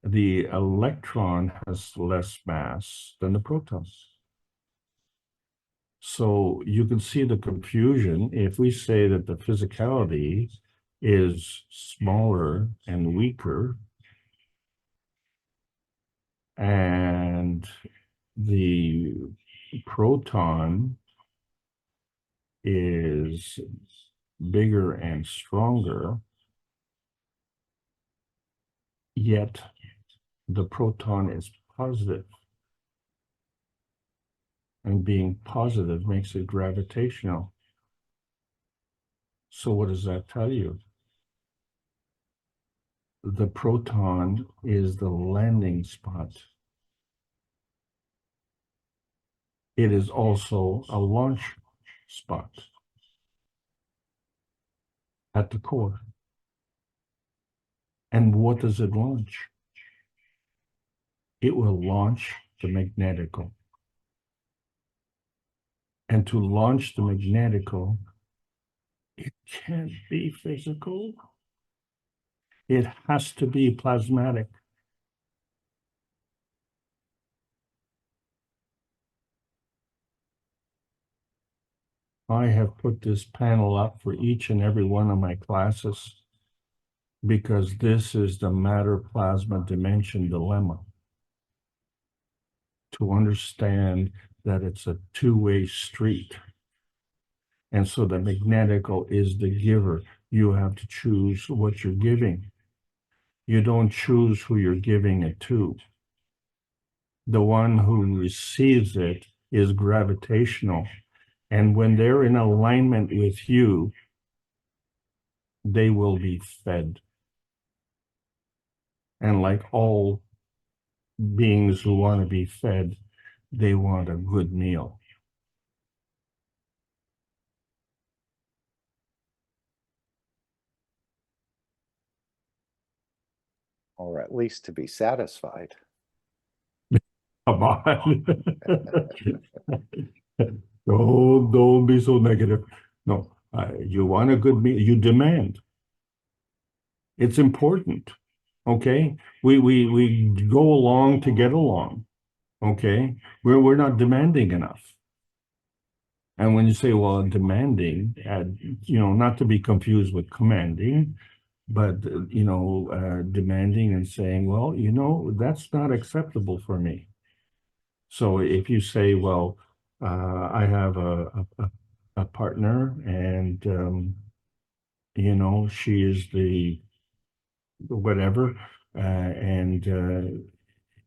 the electron has less mass than the proton. So you can see the confusion if we say that the physicality is smaller and weaker, and the proton is bigger and stronger, yet the proton is positive. And being positive makes it gravitational. So what does that tell you? The proton is the landing spot. It is also a launch spot at the core. And what does it launch? It will launch the magnetical. And to launch the magnetical, it can't be physical. It has to be plasmatic. I have put this panel up for each and every one of my classes because this is the matter-plasma dimension dilemma. To understand that it's a two-way street. And so the magnetical is the giver. You have to choose what you're giving. You don't choose who you're giving it to. The one who receives it is gravitational. And when they're in alignment with you, they will be fed. And like all beings who want to be fed, they want a good meal. Or at least to be satisfied. Come on. Don't be so negative. No, you want a good meal, you demand. It's important. Okay, we go along to get along. Okay, we're not demanding enough. And when you say, well, demanding, not to be confused with commanding, but demanding and saying, well, that's not acceptable for me. So if you say, well, I have a partner, and she is the whatever, and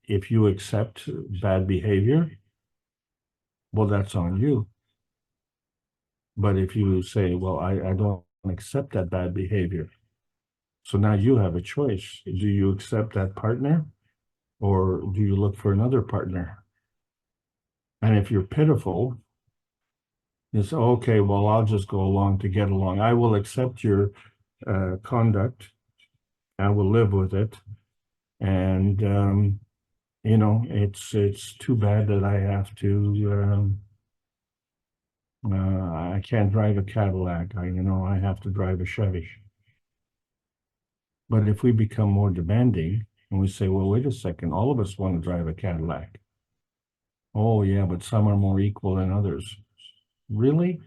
if you accept bad behavior, well, that's on you. But if you say, well, I don't accept that bad behavior, so now you have a choice. Do you accept that partner, or do you look for another partner? And if you're pitiful, it's okay, well, I'll just go along to get along. I will accept your conduct. I will live with it. And, it's too bad that I have to, I can't drive a Cadillac. I have to drive a Chevy. But if we become more demanding and we say, well, wait a second, all of us want to drive a Cadillac. Oh, yeah, but some are more equal than others. Really?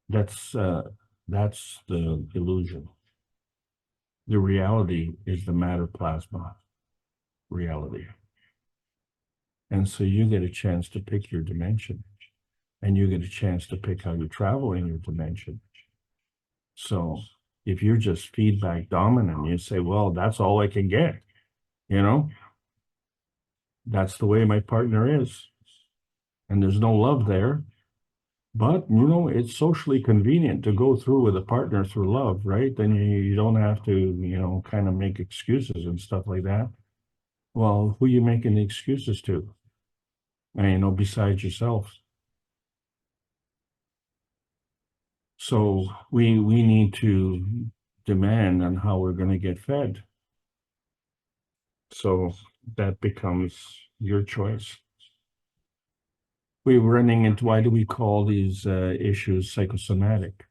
That's the illusion. The reality is the matter plasma reality. And so you get a chance to pick your dimension, and you get a chance to pick how you travel in your dimension. So if you're just feedback dominant, you say, well, that's all I can get, that's the way my partner is. And there's no love there. But, it's socially convenient to go through with a partner through love, right? Then you don't have to, kind of make excuses and stuff like that. Well, who are you making the excuses to? Besides yourself. So we need to demand on how we're going to get fed. So that becomes your choice. We're running into, why do we call these issues psychosomatic?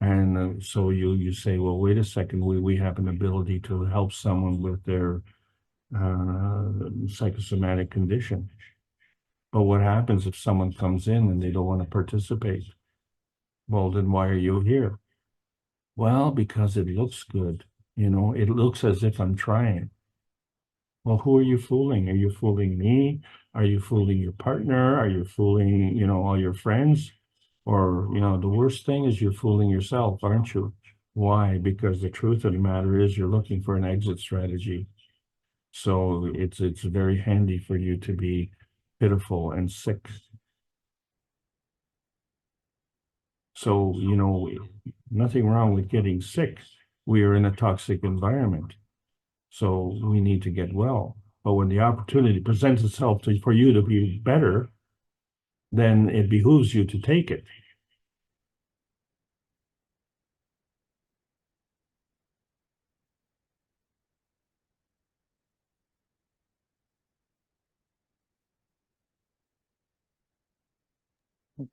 And so you say, well, wait a second, we have an ability to help someone with their psychosomatic condition. But what happens if someone comes in and they don't want to participate? Well, then why are you here? Well, because it looks good. You know, it looks as if I'm trying. Well, who are you fooling? Are you fooling me? Are you fooling your partner? Are you fooling, you know, all your friends? Or, you know, the worst thing is you're fooling yourself, aren't you? Why? Because the truth of the matter is you're looking for an exit strategy. So it's very handy for you to be pitiful and sick. So, you know, nothing wrong with getting sick. We are in a toxic environment. So we need to get well. But when the opportunity presents itself for you to be better, then it behooves you to take it.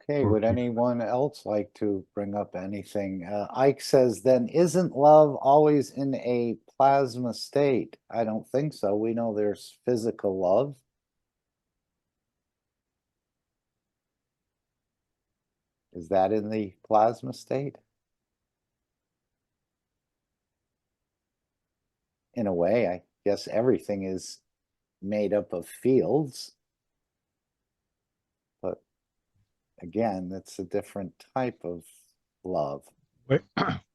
Okay, would anyone else like to bring up anything? Ike says, then isn't love always in a plasma state? I don't think so. We know there's physical love. Is that in the plasma state? In a way, I guess everything is made up of fields. But again, that's a different type of love.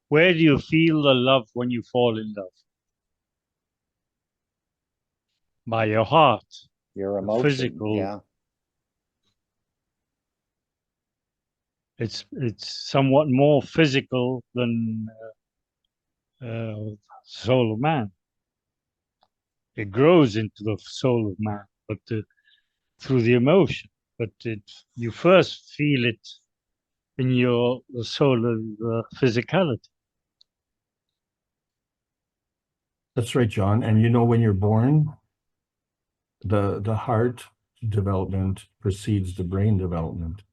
Where do you feel the love when you fall in love? By your heart. Your emotion, Physical. yeah. It's somewhat more physical than soul of man. It grows into the soul of man, but through the emotion. But you first feel it in the soul of physicality. That's right, John. And you know, when you're born, the heart development precedes the brain development.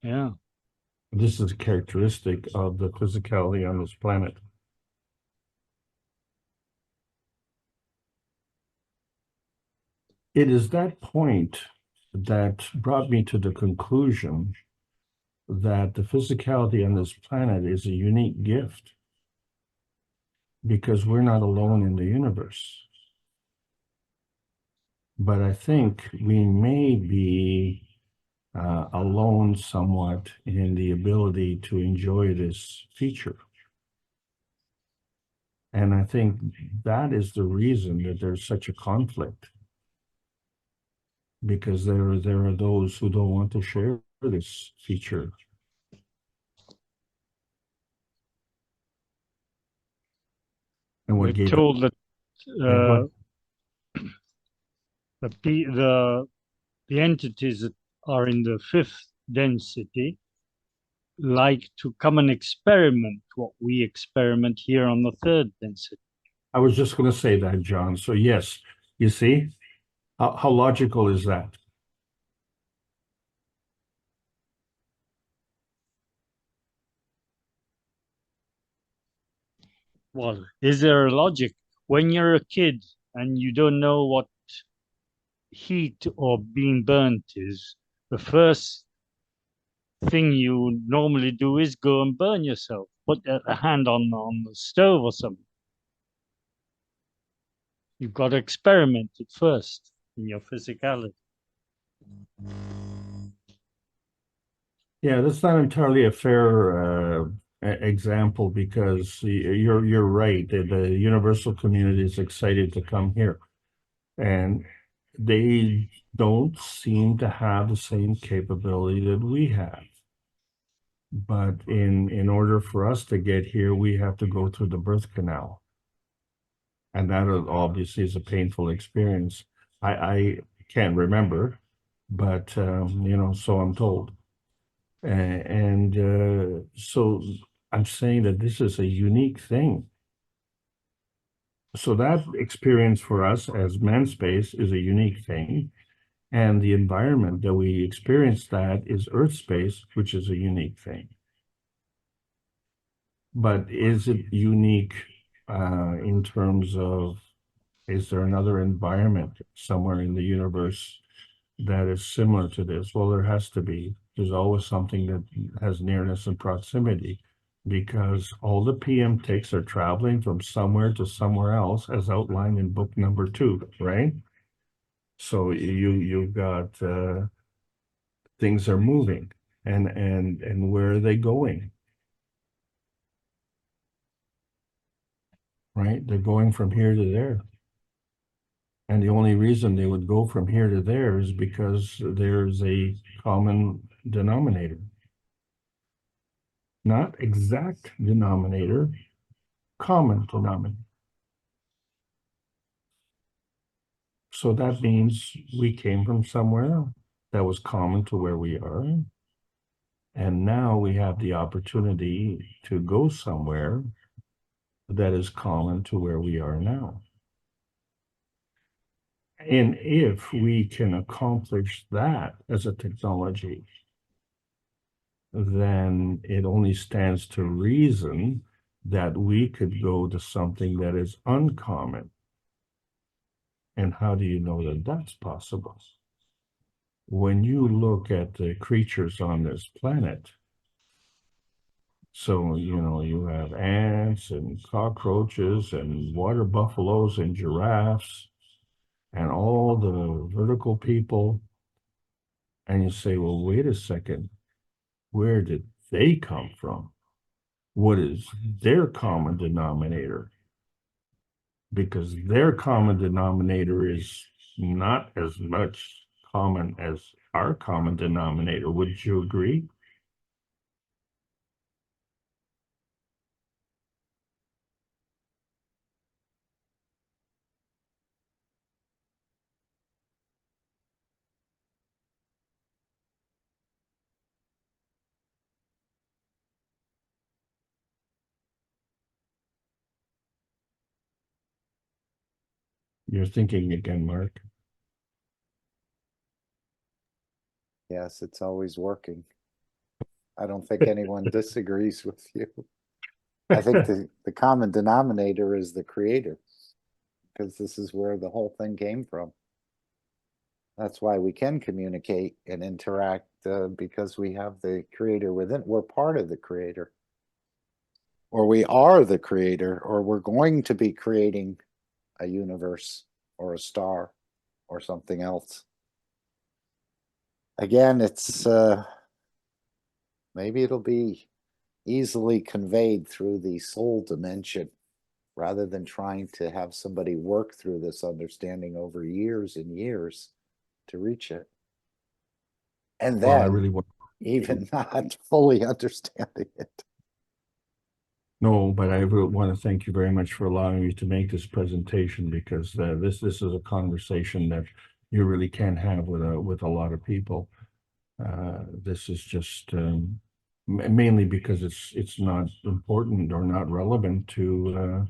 Yeah. This is a characteristic of the physicality on this planet. It is that point that brought me to the conclusion that the physicality on this planet is a unique gift because we're not alone in the universe. But I think we may be alone somewhat in the ability to enjoy this feature. And I think that is the reason that there's such a conflict. Because there are those who don't want to share this feature. And what We're told that the entities that are in the fifth density like to come and experiment what we experiment here on the third density. I was just going to say that, John. So yes, you see, how logical is that? Well, is there a logic? When you're a kid and you don't know what heat or being burnt is, the first thing you normally do is go and burn yourself. Put a hand on the stove or something. You've got to experiment it first in your physicality. Yeah, that's not entirely a fair example because you're right. The universal community is excited to come here, and they don't seem to have the same capability that we have. But in order for us to get here, we have to go through the birth canal. And that obviously is a painful experience. I can't remember, but, you know, so I'm told. And so I'm saying that this is a unique thing. So that experience for us as man space is a unique thing. And the environment that we experience that is Earth space, which is a unique thing. But is it unique in terms of, is there another environment somewhere in the universe that is similar to this? Well, there has to be. There's always something that has nearness and proximity, because all the PM ticks are traveling from somewhere to somewhere else, as outlined in book number 2, right? So you've got things are moving, and where are they going? Right? They're going from here to there. And the only reason they would go from here to there is because there's a common denominator. Not exact denominator, common denominator. So that means we came from somewhere that was common to where we are. And now we have the opportunity to go somewhere that is common to where we are now. And if we can accomplish that as a technology, then it only stands to reason that we could go to something that is uncommon. And how do you know that that's possible? When you look at the creatures on this planet, so, you have ants and cockroaches and water buffaloes and giraffes and all the vertical people. And you say, well, wait a second, where did they come from? What is their common denominator? Because their common denominator is not as much common as our common denominator. Would you agree? You're thinking again, Mark. Yes, it's always working. I don't think anyone disagrees with you. I think the common denominator is the creator, because this is where the whole thing came from. That's why we can communicate and interact, because we have the creator within. We're part of the creator. Or we are the creator, or we're going to be creating a universe or a star or something else. Again, it's maybe it'll be easily conveyed through the soul dimension, rather than trying to have somebody work through this understanding over years and years to reach it. And Well, I then really want. even not fully understanding it. No, but I really want to thank you very much for allowing me to make this presentation, because this is a conversation that you really can't have with a lot of people. This is just mainly because it's not important or not relevant to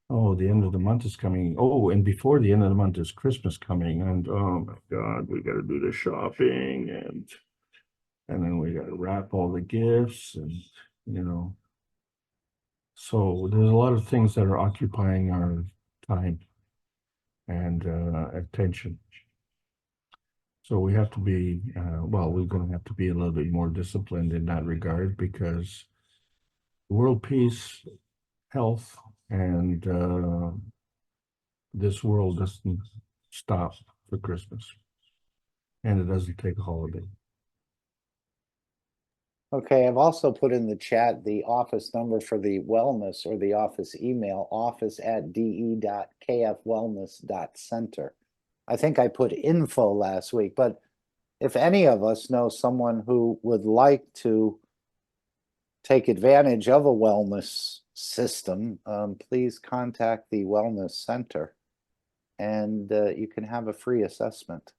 oh, the end of the month is coming. Oh, and before the end of the month is Christmas coming, and oh my God, we got to do the shopping, and then we got to wrap all the gifts, and so there's a lot of things that are occupying our time and attention. So we have to be, well, we're going to have to be a little bit more disciplined in that regard, because world peace, health, and this world doesn't stop for Christmas, and it doesn't take a holiday. Okay, I've also put in the chat the office number for the wellness, or the office email, office@de.kfwellness.center. I think I put info last week, but if any of us know someone who would like to take advantage of a wellness system, please contact the Wellness Center, and you can have a free assessment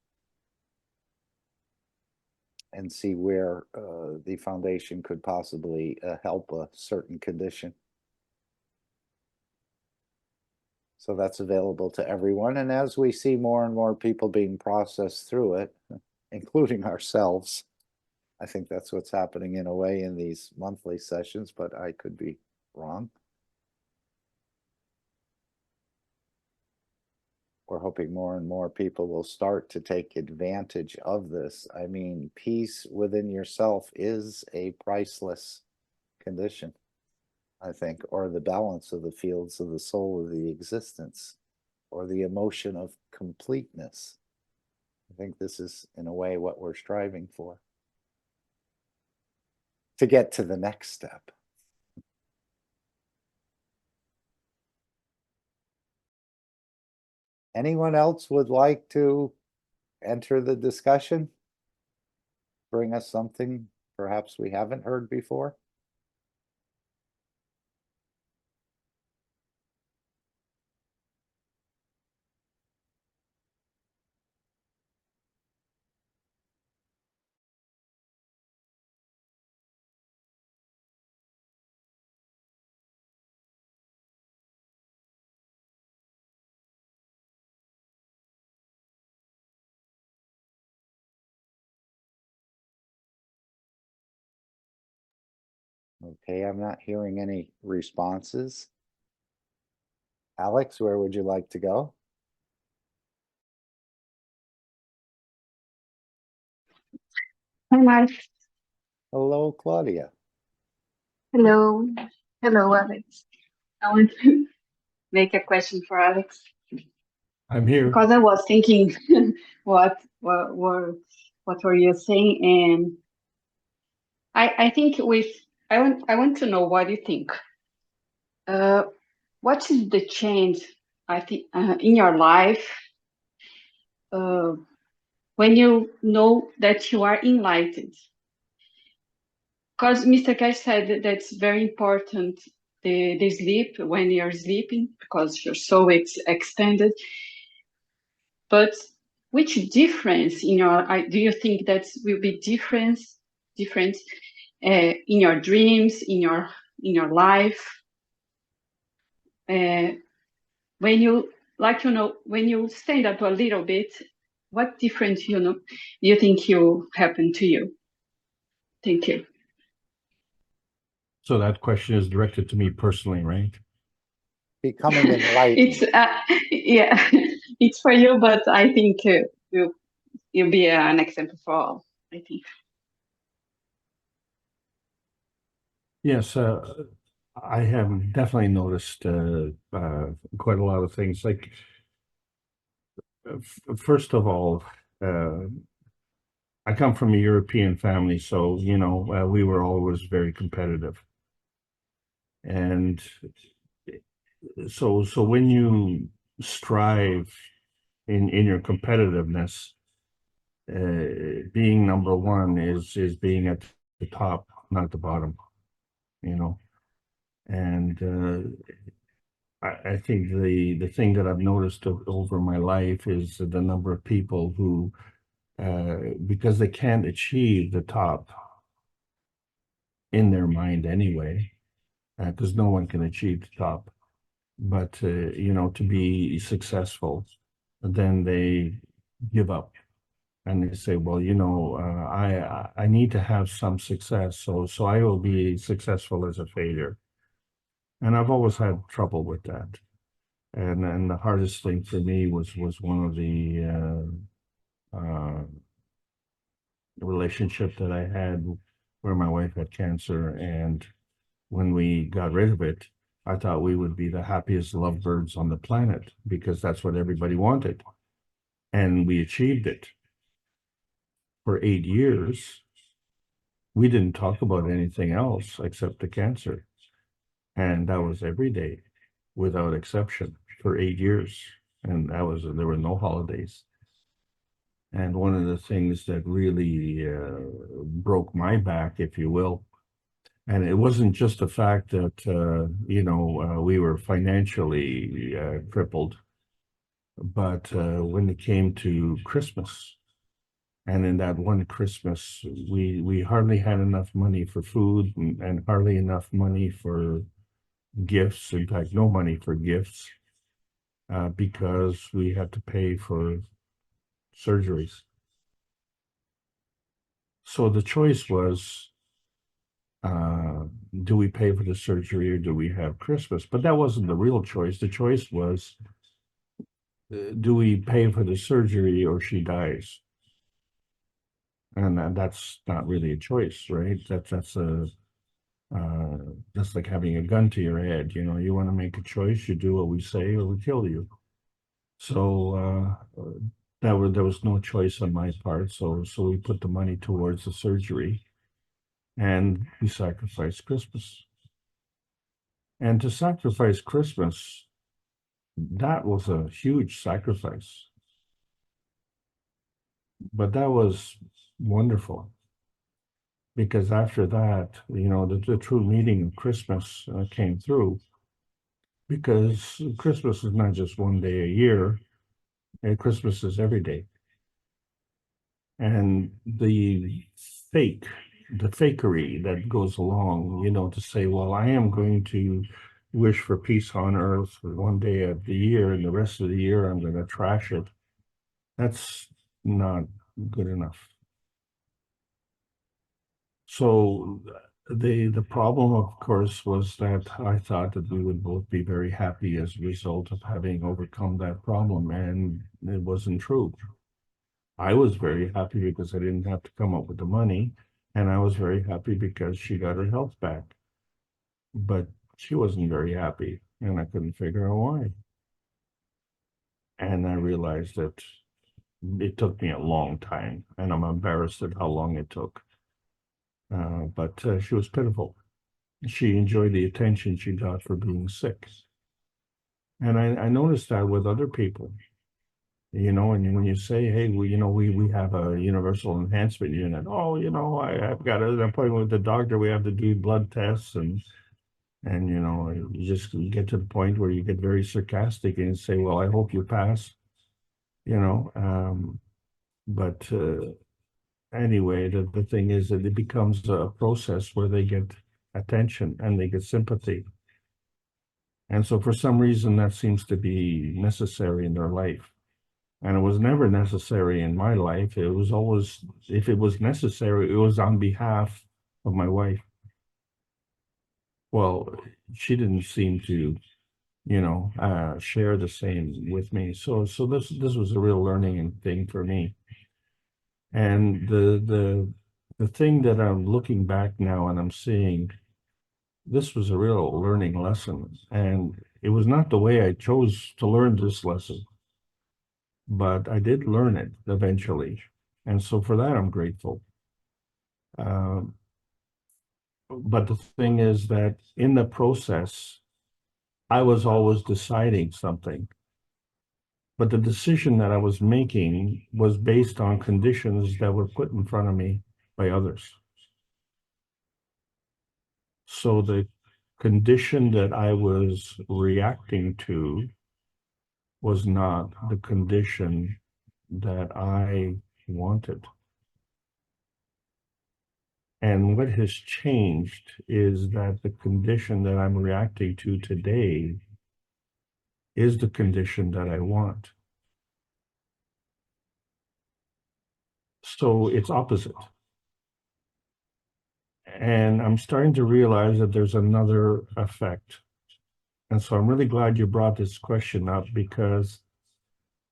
and see where the foundation could possibly help a certain condition. So that's available to everyone. And as we see more and more people being processed through it, including ourselves, I think that's what's happening in a way in these monthly sessions, but I could be wrong. We're hoping more and more people will start to take advantage of this. I mean, peace within yourself is a priceless condition, I think, or the balance of the fields of the soul of the existence, or the emotion of completeness. I think this is, in a way, what we're striving for, to get to the next step. Anyone else would like to enter the discussion? Bring us something perhaps we haven't heard before? Okay, I'm not hearing any responses. Alex, where would you like to go? Hi, Mark. Hello, Claudia. Hello. Hello, Alex. I want to make a question for Alex I'm here. because I was thinking what were you saying, and I think I want to know what you think. What is the change I think in your life when you know that you are enlightened? Because Mr. Cash said that that's very important, the sleep when you're sleeping, because your soul is expanded. But which difference in your, do you think that will be different in your dreams, in your life? When you, like, when you stand up a little bit, what difference, do you think will happen to you? Thank you. So that question is directed to me personally, right? Becoming enlightened. It's yeah, it's for you, but I think you'll be an example for all, I think. Yes, I have definitely noticed quite a lot of things. Like, first of all, I come from a European family, so we were always very competitive, and so when you strive in your competitiveness, being number one is being at the top, not the bottom, and I think the thing that I've noticed over my life is the number of people who, because they can't achieve the top in their mind anyway, because no one can achieve the top, but to be successful, then they give up and they say, well, I need to have some success, so I will be successful as a failure. And I've always had trouble with that. And the hardest thing for me was one of the relationship that I had where my wife had cancer, and when we got rid of it, I thought we would be the happiest lovebirds on the planet because that's what everybody wanted. And we achieved it. For 8 years, we didn't talk about anything else except the cancer. And that was every day, without exception, for 8 years. And there were no holidays. And one of the things that really broke my back, if you will, and it wasn't just the fact that, we were financially crippled, but when it came to Christmas, and in that one Christmas, we hardly had enough money for food and hardly enough money for gifts. In fact, no money for gifts because we had to pay for surgeries. So the choice was do we pay for the surgery or do we have Christmas? But that wasn't the real choice. The choice was, do we pay for the surgery or she dies? And that's not really a choice, right? That's like having a gun to your head. You know, you want to make a choice, you do what we say or we kill you. So there was no choice on my part. So we put the money towards the surgery, and we sacrificed Christmas. And to sacrifice Christmas, that was a huge sacrifice. But that was wonderful, because after that, you know, the true meaning of Christmas came through, because Christmas is not just one day a year, and Christmas is every day. And the fakery that goes along, you know, to say, well, I am going to wish for peace on earth for one day of the year, and the rest of the year I'm going to trash it. That's not good enough. So the problem, of course, was that I thought that we would both be very happy as a result of having overcome that problem, and it wasn't true. I was very happy because I didn't have to come up with the money, and I was very happy because she got her health back. But she wasn't very happy, and I couldn't figure out why. And I realized that it took me a long time, and I'm embarrassed at how long it took. But she was pitiful. She enjoyed the attention she got for being sick. And I noticed that with other people. You know, and when you say, hey, we have a universal enhancement unit. Oh, you know, I've got an appointment with the doctor. We have to do blood tests, and you know, you just get to the point where you get very sarcastic and say, well, I hope you pass. You know, but anyway, the thing is that it becomes a process where they get attention and they get sympathy. And so for some reason that seems to be necessary in their life. And it was never necessary in my life. It was always, if it was necessary, it was on behalf of my wife. Well, she didn't seem to, you know, share the same with me. So this was a real learning thing for me. And the thing that I'm looking back now and I'm seeing, this was a real learning lesson. And it was not the way I chose to learn this lesson, but I did learn it eventually. And so for that, I'm grateful. But the thing is that in the process, I was always deciding something. But the decision that I was making was based on conditions that were put in front of me by others. So the condition that I was reacting to was not the condition that I wanted. And what has changed is that the condition that I'm reacting to today is the condition that I want. So it's opposite. And I'm starting to realize that there's another effect. And so I'm really glad you brought this question up, because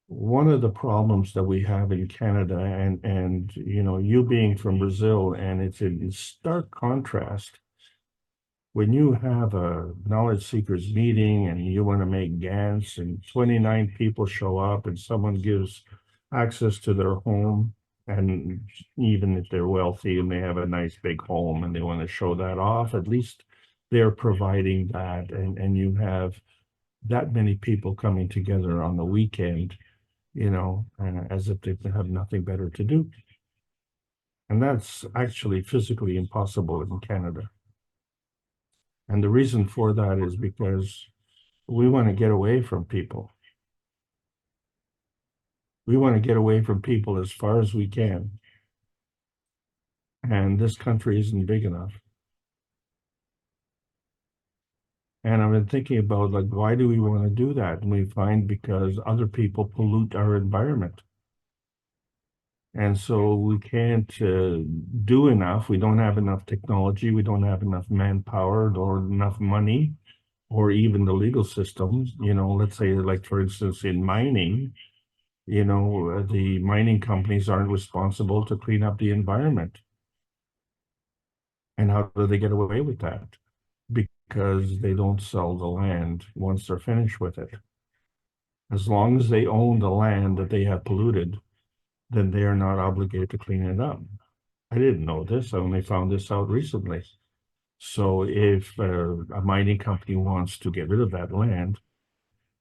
one of the problems that we have in Canada, and you know, you being from Brazil, and it's in stark contrast. When you have a knowledge seekers meeting and you want to make GANs and 29 people show up and someone gives access to their home, and even if they're wealthy and they have a nice big home and they want to show that off, at least they're providing that, and you have that many people coming together on the weekend, you know, as if they have nothing better to do. And that's actually physically impossible in Canada. And the reason for that is because we want to get away from people. We want to get away from people as far as we can. And this country isn't big enough. And I've been thinking about, like, why do we want to do that? And we find because other people pollute our environment. And so we can't do enough. We don't have enough technology. We don't have enough manpower or enough money or even the legal system. You know, let's say, like, for instance, in mining, you know, the mining companies aren't responsible to clean up the environment. And how do they get away with that? Because they don't sell the land once they're finished with it. As long as they own the land that they have polluted, then they are not obligated to clean it up. I didn't know this. I only found this out recently. So if a mining company wants to get rid of that land,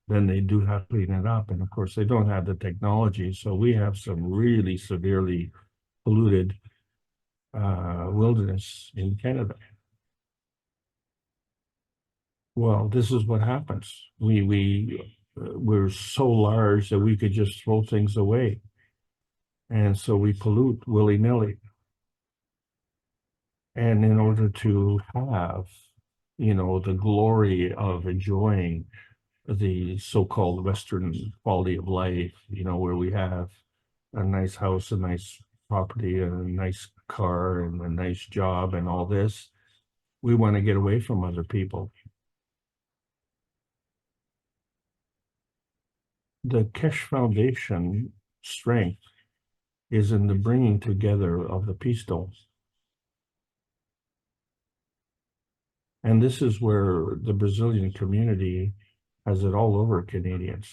then they do have to clean it up. And of course, they don't have the technology. So we have some really severely polluted wilderness in Canada. Well, this is what happens. We're so large that we could just throw things away. And so we pollute willy-nilly. And in order to have, you know, the glory of enjoying the so-called Western quality of life, you know, where we have a nice house, a nice property, and a nice car, and a nice job, and all this, we want to get away from other people. The Kesh Foundation strength is in the bringing together of the peace domes. And this is where the Brazilian community has it all over Canadians.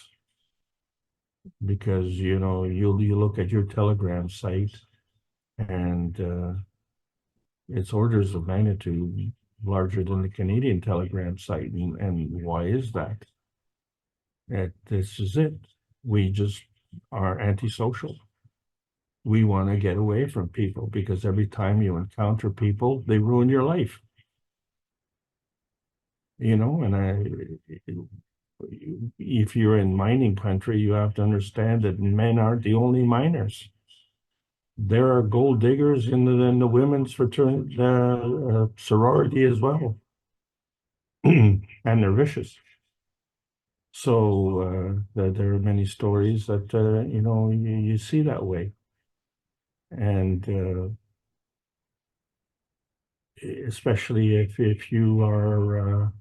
Because, you know, you look at your Telegram site and it's orders of magnitude larger than the Canadian Telegram site. And why is that? This is it. We just are antisocial. We want to get away from people because every time you encounter people, they ruin your life. You know, and if you're in mining country, you have to understand that men aren't the only miners. There are gold diggers in the women's fraternity, sorority as well. And they're vicious. So there are many stories that, you know, you see that way. And especially if you are,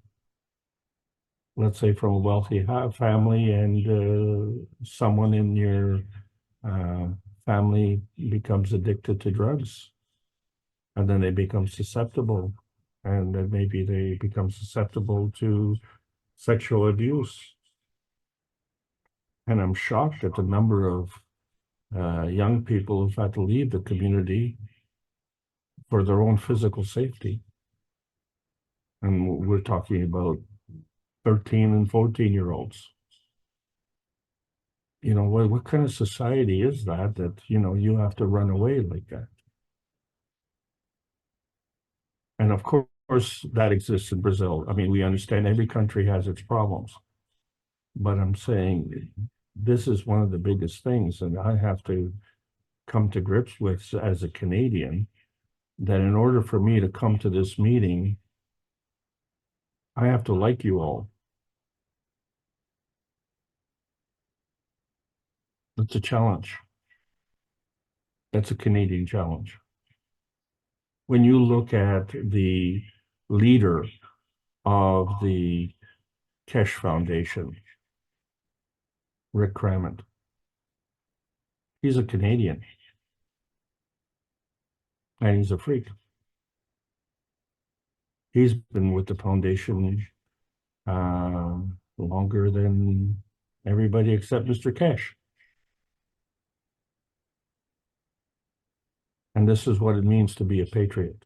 let's say, from a wealthy family and someone in your family becomes addicted to drugs, and then they become susceptible, and then maybe they become susceptible to sexual abuse. And I'm shocked at the number of young people who've had to leave the community for their own physical safety. And we're talking about 13 and 14-year-olds. You know, what kind of society is that, you know, you have to run away like that? And of course, that exists in Brazil. I mean, we understand every country has its problems. But I'm saying this is one of the biggest things, and I have to come to grips with as a Canadian, that in order for me to come to this meeting, I have to like you all. That's a challenge. That's a Canadian challenge. When you look at the leader of the Kesh Foundation, Rick Crammond, he's a Canadian. And he's a freak. He's been with the foundation longer than everybody except Mr. Kesh. And this is what it means to be a patriot.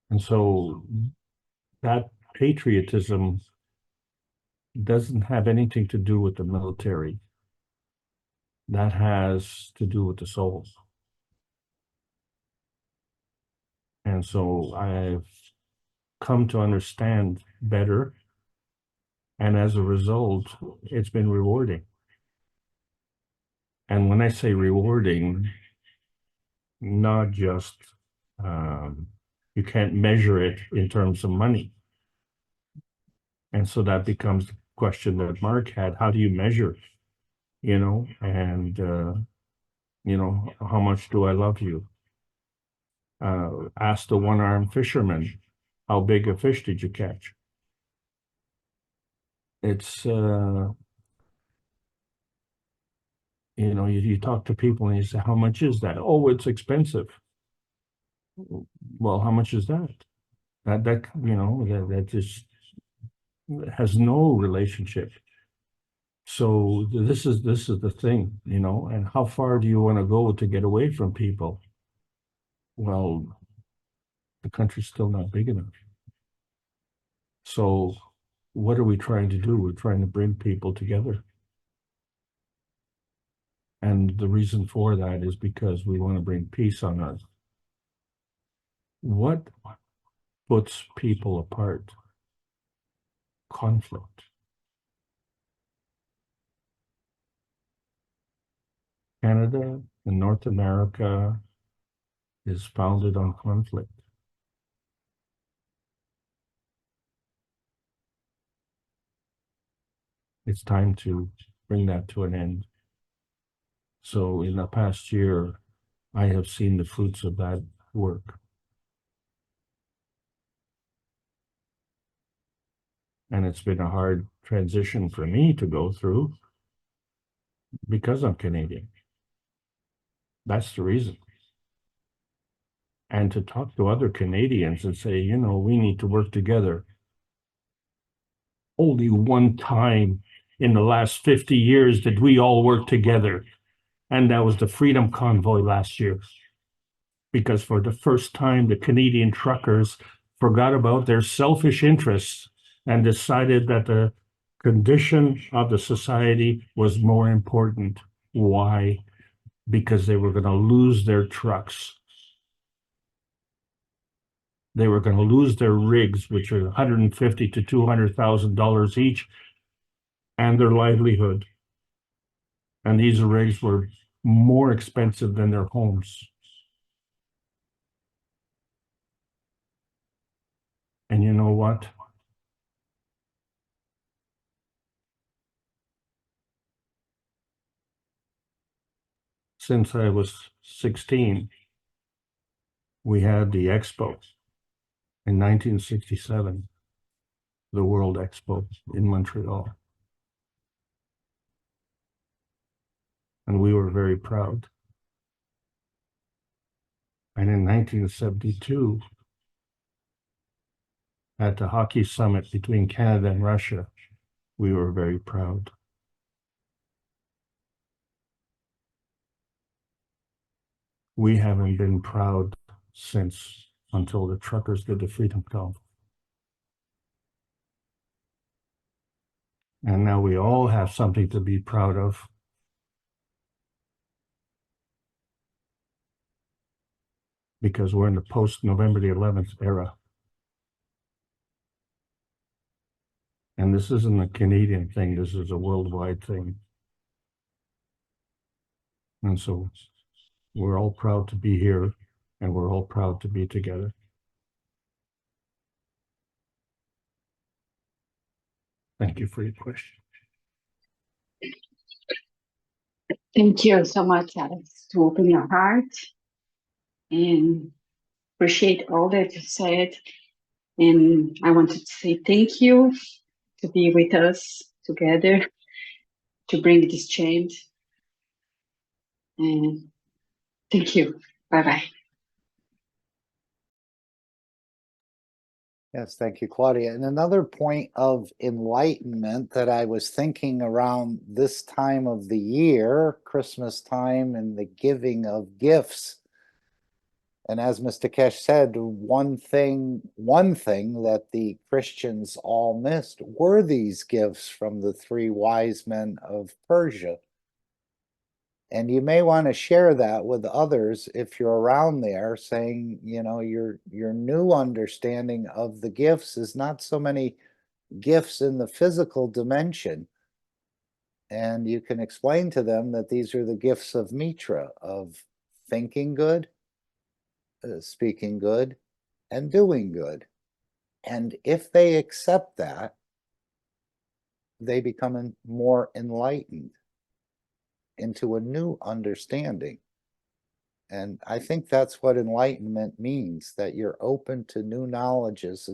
And so that patriotism doesn't have anything to do with the military. That has to do with the soul. And so I've come to understand better. And as a result, it's been rewarding. And when I say rewarding, not just, you can't measure it in terms of money. And so that becomes the question that Mark had: how do you measure you know, and, you know, how much do I love you? Ask the one-armed fisherman, how big a fish did you catch? It's, you know, you talk to people and you say, how much is that? Oh, it's expensive. Well, how much is that? That you know, that just has no relationship. So this is the thing, you know, and how far do you want to go to get away from people? Well, the country's still not big enough. So what are we trying to do? We're trying to bring people together. And the reason for that is because we want to bring peace on earth. What puts people apart? Conflict. Canada and North America is founded on conflict. It's time to bring that to an end. So in the past year, I have seen the fruits of that work. And it's been a hard transition for me to go through because I'm Canadian. That's the reason. And to talk to other Canadians and say, you know, we need to work together. Only one time in the last 50 years did we all work together. And that was the Freedom Convoy last year. Because for the first time, the Canadian truckers forgot about their selfish interests and decided that the condition of the society was more important. Why? Because they were going to lose their trucks. They were going to lose their rigs, which are $150,000 to $200,000 each, and their livelihood. And these rigs were more expensive than their homes. And you know what? Since I was 16, we had the Expo in 1967, the World Expo in Montreal. And we were very proud. And in 1972, at the hockey summit between Canada and Russia, we were very proud. We haven't been proud since until the truckers did the Freedom Convoy. And now we all have something to be proud of. Because we're in the post-November the 11th era. And this isn't a Canadian thing, this is a worldwide thing. And so we're all proud to be here, and we're all proud to be together. Thank you for your question. Thank you so much, Alex, to open your heart, and appreciate all that you said. And I wanted to say thank you to be with us together to bring this change. And thank you. Bye-bye. Yes, thank you, Claudia. And another point of enlightenment that I was thinking around this time of the year, Christmas time, and the giving of gifts. And as Mr. Kesh said, one thing that the Christians all missed were these gifts from the three wise men of Persia. And you may want to share that with others if you're around there, saying, you know, your new understanding of the gifts is not so many gifts in the physical dimension. And you can explain to them that these are the gifts of Mitra, of thinking good, speaking good, and doing good. And if they accept that, they become more enlightened. into a new understanding. And I think that's what enlightenment means, that you're open to new knowledges.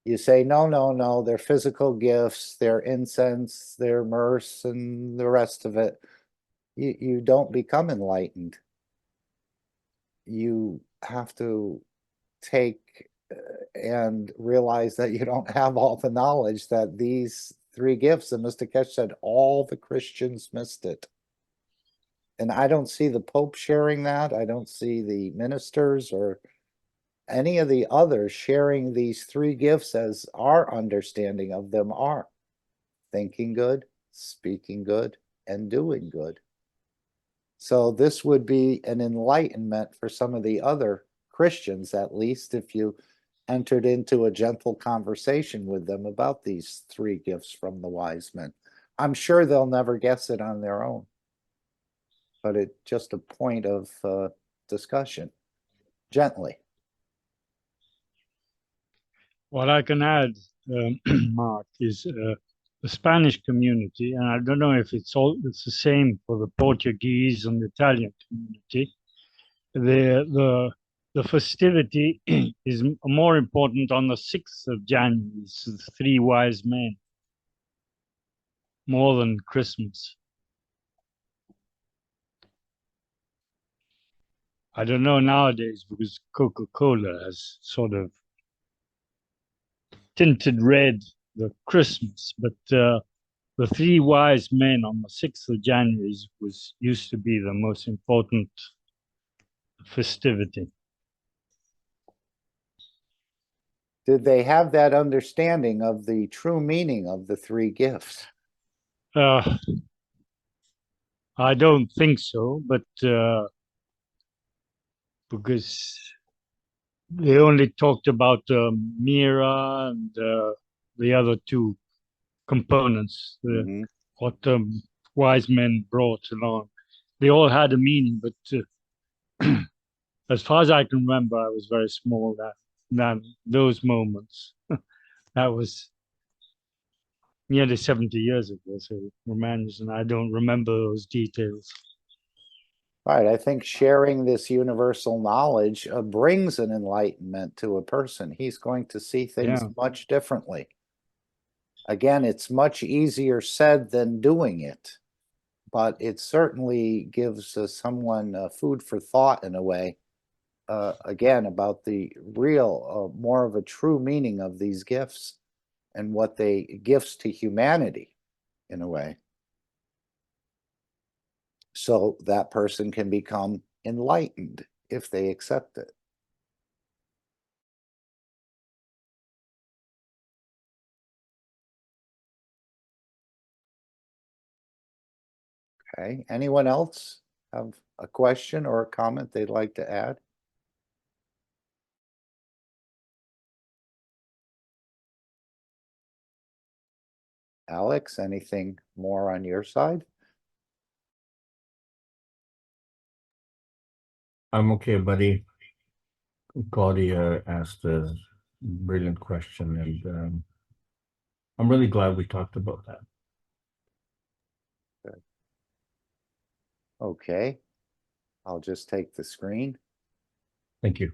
You say, no, no, no, they're physical gifts, they're incense, they're myrrh, and the rest of it. You don't become enlightened. You have to take and realize that you don't have all the knowledge, that these three gifts, and Mr. Keshe said, all the Christians missed it. And I don't see the Pope sharing that. I don't see the ministers or any of the others sharing these three gifts as our understanding of them are: thinking good, speaking good, and doing good. So this would be an enlightenment for some of the other Christians, at least, if you entered into a gentle conversation with them about these three gifts from the wise men. I'm sure they'll never guess it on their own, but it's just a point of discussion, gently. What I can add, Mark, is the Spanish community, and I don't know if it's the same for the Portuguese and the Italian community. The festivity is more important on the 6th of January, so the three wise men, more than Christmas. I don't know nowadays, because Coca-Cola has sort of tinted red the Christmas, but the three wise men on the 6th of January used to be the most important festivity. Did they have that understanding of the true meaning of the three gifts? I don't think so, but because they only talked about Mira and the other two components, what the wise men brought along. They all had a meaning, but as far as I can remember, I was very small that those moments. That was nearly 70 years ago, so Romanis, and I don't remember those details. Right. I think sharing this universal knowledge brings an enlightenment to a person. He's going to see things much differently. Again, it's much easier said than doing it, but it certainly gives someone food for thought in a way, again, about the real, more of a true meaning of these gifts and what they gifts to humanity in a way. So that person can become enlightened if they accept it. Okay, anyone else have a question or a comment they'd like to add? Alex, anything more on your side? I'm okay, buddy. Claudia asked a brilliant question, and I'm really glad we talked about that. Good. Okay, I'll just take the screen. Thank you.